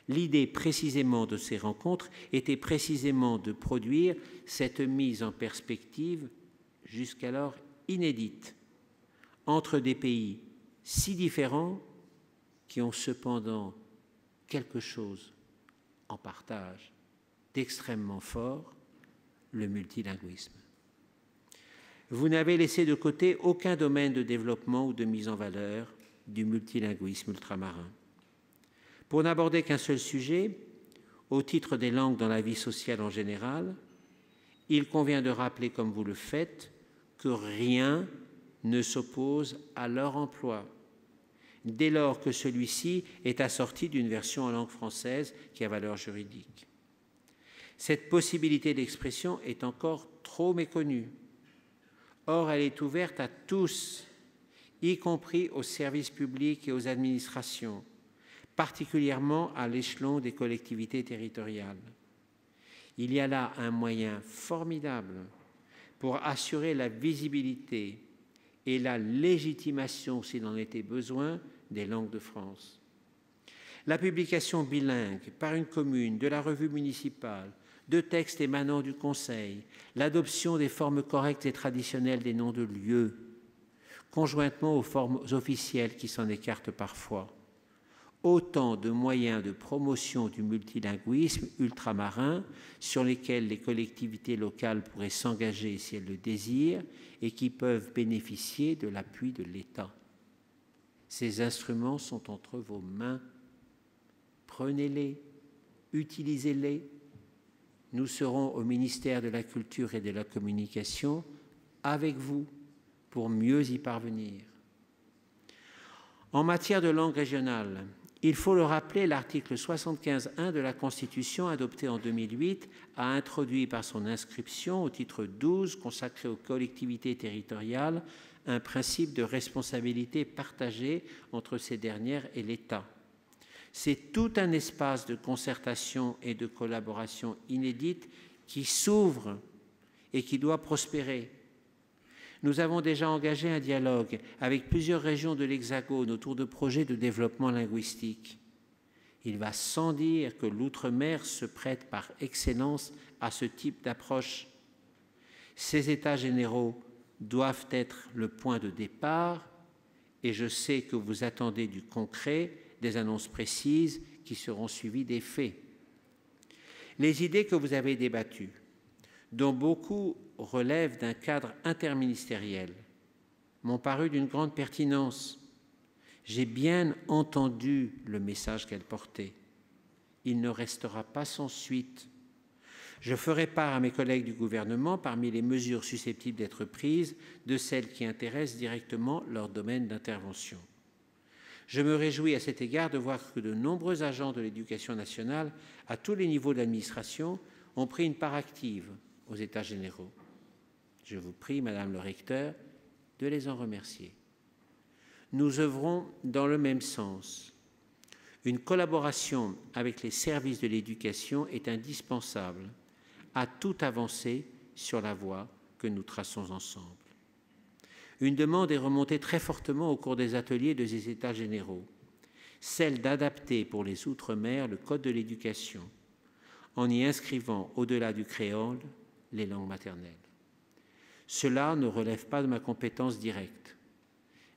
L'idée précisément de ces rencontres était précisément de produire cette mise en perspective jusqu'alors inédite entre des pays si différents qui ont cependant quelque chose en partage d'extrêmement fort, le multilinguisme. Vous n'avez laissé de côté aucun domaine de développement ou de mise en valeur du multilinguisme ultramarin. Pour n'aborder qu'un seul sujet, au titre des langues dans la vie sociale en général, il convient de rappeler, comme vous le faites, que rien ne s'oppose à leur emploi, dès lors que celui-ci est assorti d'une version en langue française qui a valeur juridique. Cette possibilité d'expression est encore trop méconnue. Or, elle est ouverte à tous, y compris aux services publics et aux administrations, particulièrement à l'échelon des collectivités territoriales. Il y a là un moyen formidable pour assurer la visibilité et la légitimation, s'il en était besoin, des langues de France. La publication bilingue par une commune de la revue municipale, de textes émanant du Conseil, l'adoption des formes correctes et traditionnelles des noms de lieux, conjointement aux formes officielles qui s'en écartent parfois. Autant de moyens de promotion du multilinguisme ultramarin sur lesquels les collectivités locales pourraient s'engager si elles le désirent et qui peuvent bénéficier de l'appui de l'État. Ces instruments sont entre vos mains. Prenez-les, utilisez-les. Nous serons au ministère de la Culture et de la Communication avec vous pour mieux y parvenir. En matière de langue régionale, il faut le rappeler, l'article 75.1 de la Constitution, adopté en 2008, a introduit par son inscription au titre 12, consacré aux collectivités territoriales, un principe de responsabilité partagée entre ces dernières et l'État. C'est tout un espace de concertation et de collaboration inédite qui s'ouvre et qui doit prospérer. Nous avons déjà engagé un dialogue avec plusieurs régions de l'Hexagone autour de projets de développement linguistique. Il va sans dire que l'outre-mer se prête par excellence à ce type d'approche. Ces états généraux doivent être le point de départ et je sais que vous attendez du concret, des annonces précises qui seront suivies des faits. Les idées que vous avez débattues, dont beaucoup relèvent d'un cadre interministériel, m'ont paru d'une grande pertinence. J'ai bien entendu le message qu'elles portaient. Il ne restera pas sans suite. Je ferai part à mes collègues du gouvernement, parmi les mesures susceptibles d'être prises, de celles qui intéressent directement leur domaine d'intervention. Je me réjouis à cet égard de voir que de nombreux agents de l'éducation nationale, à tous les niveaux de l'administration, ont pris une part active aux États généraux. Je vous prie, Madame le recteur, de les en remercier. Nous œuvrons dans le même sens. Une collaboration avec les services de l'éducation est indispensable à toute avancée sur la voie que nous traçons ensemble. Une demande est remontée très fortement au cours des ateliers des États généraux, celle d'adapter pour les Outre-mer le Code de l'éducation, en y inscrivant, au-delà du créole, les langues maternelles. Cela ne relève pas de ma compétence directe,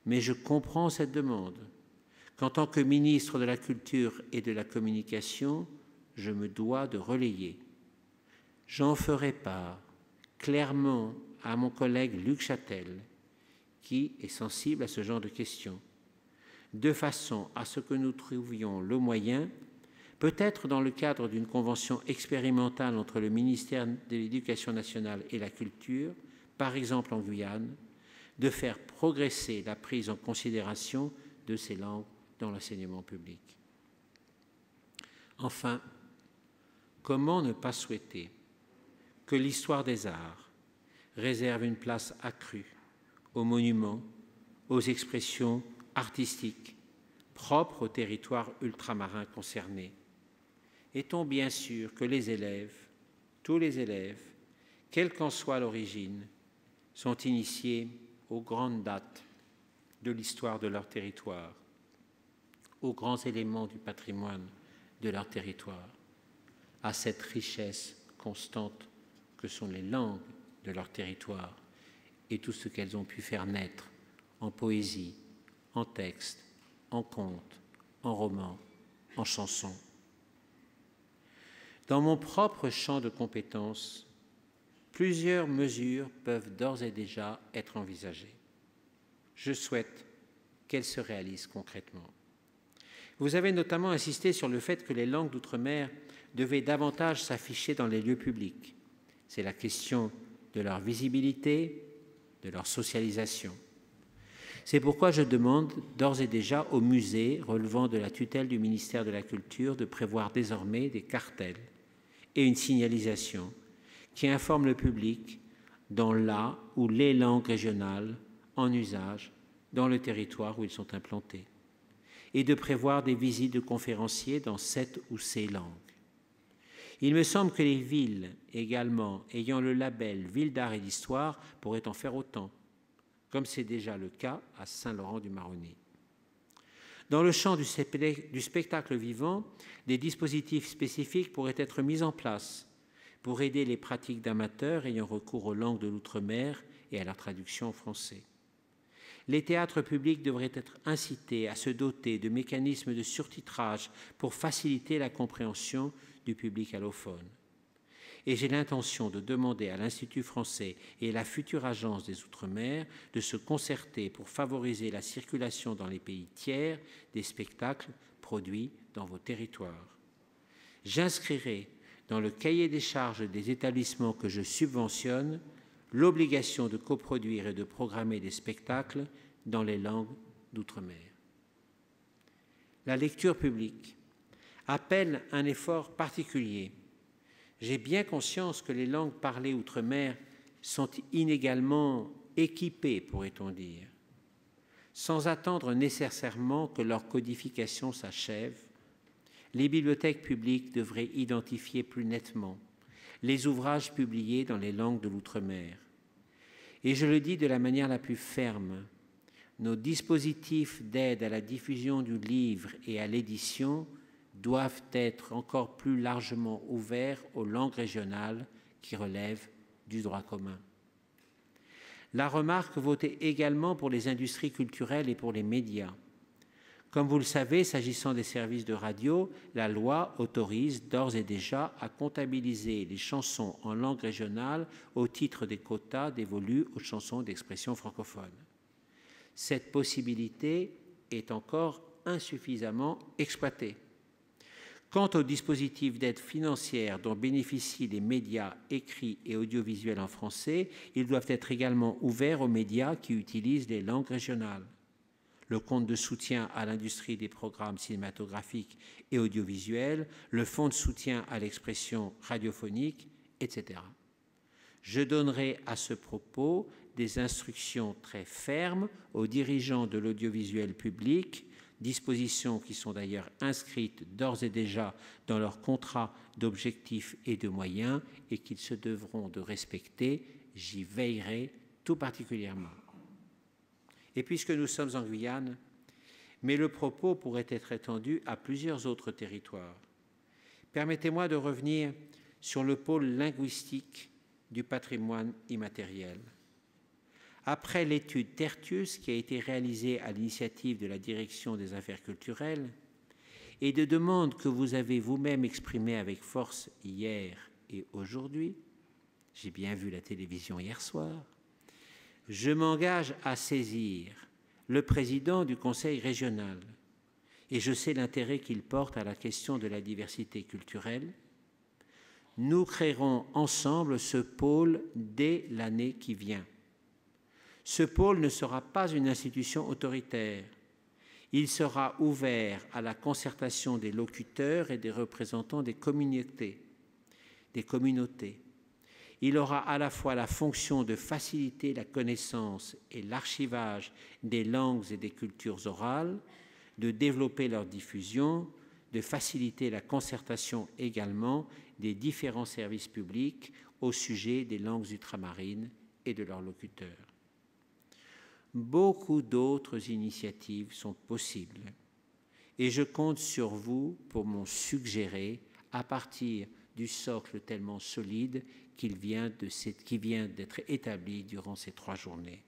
mais je comprends cette demande, qu'en tant que ministre de la Culture et de la Communication, je me dois de relayer. J'en ferai part clairement à mon collègue Luc Châtel, qui est sensible à ce genre de questions, de façon à ce que nous trouvions le moyen, peut-être dans le cadre d'une convention expérimentale entre le ministère de l'Éducation nationale et la Culture, par exemple en Guyane, de faire progresser la prise en considération de ces langues dans l'enseignement public. Enfin, comment ne pas souhaiter que l'histoire des arts réserve une place accrue aux monuments, aux expressions artistiques propres aux territoires ultramarins concernés. Est-on bien sûr que les élèves, tous les élèves, quelle qu'en soit l'origine, sont initiés aux grandes dates de l'histoire de leur territoire, aux grands éléments du patrimoine de leur territoire, à cette richesse constante que sont les langues de leur territoire et tout ce qu'elles ont pu faire naître en poésie, en texte, en conte, en roman, en chanson. Dans mon propre champ de compétences, plusieurs mesures peuvent d'ores et déjà être envisagées. Je souhaite qu'elles se réalisent concrètement. Vous avez notamment insisté sur le fait que les langues d'outre-mer devaient davantage s'afficher dans les lieux publics. C'est la question de leur visibilité, de leur socialisation. C'est pourquoi je demande d'ores et déjà aux musées relevant de la tutelle du ministère de la Culture de prévoir désormais des cartels et une signalisation qui informent le public dans la ou les langues régionales en usage dans le territoire où ils sont implantés et de prévoir des visites de conférenciers dans cette ou ces langues. Il me semble que les villes également ayant le label Ville d'art et d'histoire pourraient en faire autant, comme c'est déjà le cas à Saint-Laurent-du-Maroni. Dans le champ du spectacle vivant, des dispositifs spécifiques pourraient être mis en place pour aider les pratiques d'amateurs ayant recours aux langues de l'outre-mer et à la traduction en français. Les théâtres publics devraient être incités à se doter de mécanismes de surtitrage pour faciliter la compréhension du public allophone. Et j'ai l'intention de demander à l'Institut français et à la future agence des Outre-mer de se concerter pour favoriser la circulation dans les pays tiers des spectacles produits dans vos territoires. J'inscrirai dans le cahier des charges des établissements que je subventionne l'obligation de coproduire et de programmer des spectacles dans les langues d'outre-mer. la lecture publique, appelle un effort particulier. J'ai bien conscience que les langues parlées outre-mer sont inégalement équipées, pourrait-on dire. Sans attendre nécessairement que leur codification s'achève, les bibliothèques publiques devraient identifier plus nettement les ouvrages publiés dans les langues de l'outre-mer. Et je le dis de la manière la plus ferme, nos dispositifs d'aide à la diffusion du livre et à l'édition doivent être encore plus largement ouverts aux langues régionales qui relèvent du droit commun. La remarque vaut également pour les industries culturelles et pour les médias. Comme vous le savez, s'agissant des services de radio, la loi autorise d'ores et déjà à comptabiliser les chansons en langue régionale au titre des quotas dévolus aux chansons d'expression francophone. Cette possibilité est encore insuffisamment exploitée. Quant aux dispositifs d'aide financière dont bénéficient les médias écrits et audiovisuels en français, ils doivent être également ouverts aux médias qui utilisent les langues régionales. Le compte de soutien à l'industrie des programmes cinématographiques et audiovisuels, le fonds de soutien à l'expression radiophonique, etc. Je donnerai à ce propos des instructions très fermes aux dirigeants de l'audiovisuel public, dispositions qui sont d'ailleurs inscrites d'ores et déjà dans leur contrat d'objectifs et de moyens et qu'ils se devront de respecter. J'y veillerai tout particulièrement. Et puisque nous sommes en Guyane, mais le propos pourrait être étendu à plusieurs autres territoires, permettez-moi de revenir sur le pôle linguistique du patrimoine immatériel. Après l'étude Tertius qui a été réalisée à l'initiative de la Direction des Affaires culturelles et de demandes que vous avez vous-même exprimées avec force hier et aujourd'hui, j'ai bien vu la télévision hier soir, je m'engage à saisir le président du Conseil régional et je sais l'intérêt qu'il porte à la question de la diversité culturelle. Nous créerons ensemble ce pôle dès l'année qui vient. Ce pôle ne sera pas une institution autoritaire. Il sera ouvert à la concertation des locuteurs et des représentants des communautés. Il aura à la fois la fonction de faciliter la connaissance et l'archivage des langues et des cultures orales, de développer leur diffusion, de faciliter la concertation également des différents services publics au sujet des langues ultramarines et de leurs locuteurs. Beaucoup d'autres initiatives sont possibles et je compte sur vous pour m'en suggérer à partir du socle tellement solide qui vient d'être établi durant ces 3 journées.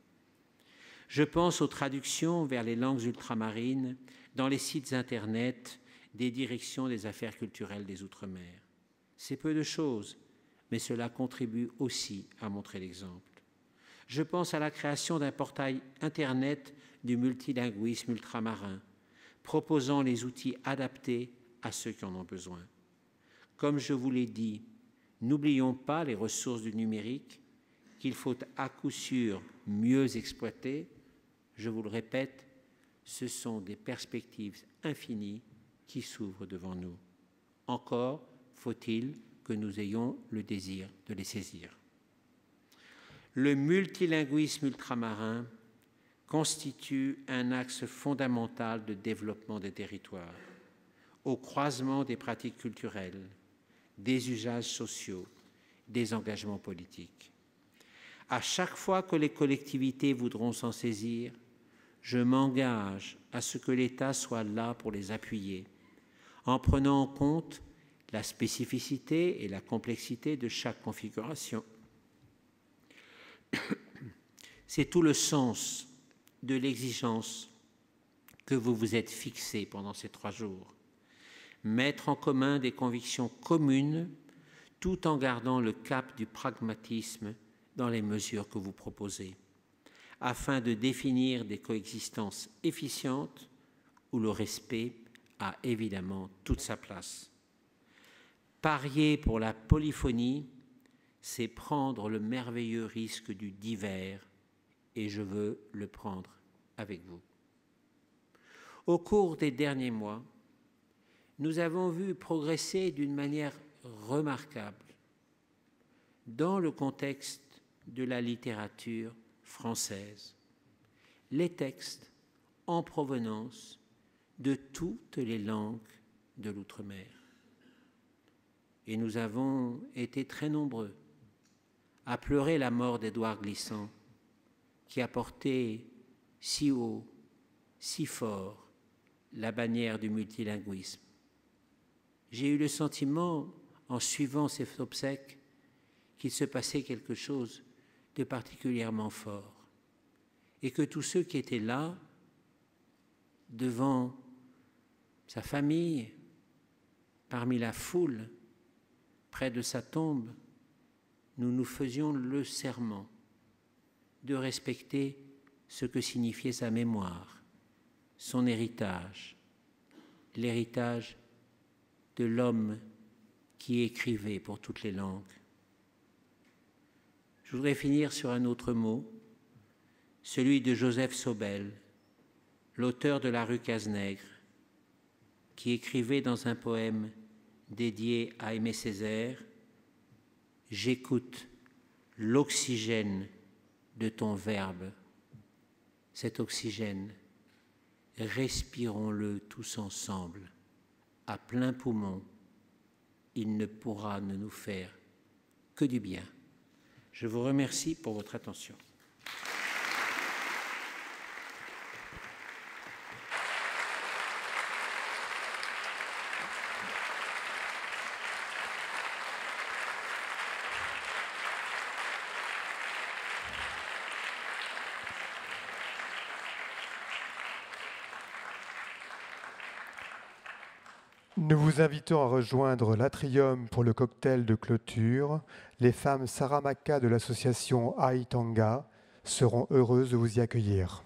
Je pense aux traductions vers les langues ultramarines dans les sites Internet des directions des affaires culturelles des Outre-mer. C'est peu de choses, mais cela contribue aussi à montrer l'exemple. Je pense à la création d'un portail Internet du multilinguisme ultramarin, proposant les outils adaptés à ceux qui en ont besoin. Comme je vous l'ai dit, n'oublions pas les ressources du numérique qu'il faut à coup sûr mieux exploiter. Je vous le répète, ce sont des perspectives infinies qui s'ouvrent devant nous. Encore faut-il que nous ayons le désir de les saisir. Le multilinguisme ultramarin constitue un axe fondamental de développement des territoires, au croisement des pratiques culturelles, des usages sociaux, des engagements politiques. À chaque fois que les collectivités voudront s'en saisir, je m'engage à ce que l'État soit là pour les appuyer, en prenant en compte la spécificité et la complexité de chaque configuration. C'est tout le sens de l'exigence que vous vous êtes fixée pendant ces 3 jours. Mettre en commun des convictions communes tout en gardant le cap du pragmatisme dans les mesures que vous proposez, afin de définir des coexistences efficientes où le respect a évidemment toute sa place. Parier pour la polyphonie, c'est prendre le merveilleux risque du divers, et je veux le prendre avec vous. Au cours des derniers mois, nous avons vu progresser d'une manière remarquable dans le contexte de la littérature française les textes en provenance de toutes les langues de l'outre-mer. Et nous avons été très nombreux à pleurer la mort d'Édouard Glissant, qui a porté si haut, si fort la bannière du multilinguisme. J'ai eu le sentiment, en suivant ces obsèques, qu'il se passait quelque chose de particulièrement fort et que tous ceux qui étaient là, devant sa famille, parmi la foule, près de sa tombe, nous nous faisions le serment de respecter ce que signifiait sa mémoire, son héritage, l'héritage de l'homme qui écrivait pour toutes les langues. Je voudrais finir sur un autre mot, celui de Joseph Sobel, l'auteur de La rue Cazenègre, qui écrivait dans un poème dédié à Aimé Césaire « J'écoute l'oxygène de ton verbe. Cet oxygène, respirons-le tous ensemble, à plein poumon. Il ne pourra ne nous faire que du bien. » Je vous remercie pour votre attention. Nous vous invitons à rejoindre l'Atrium pour le cocktail de clôture. Les femmes Saramaka de l'association Aitanga seront heureuses de vous y accueillir.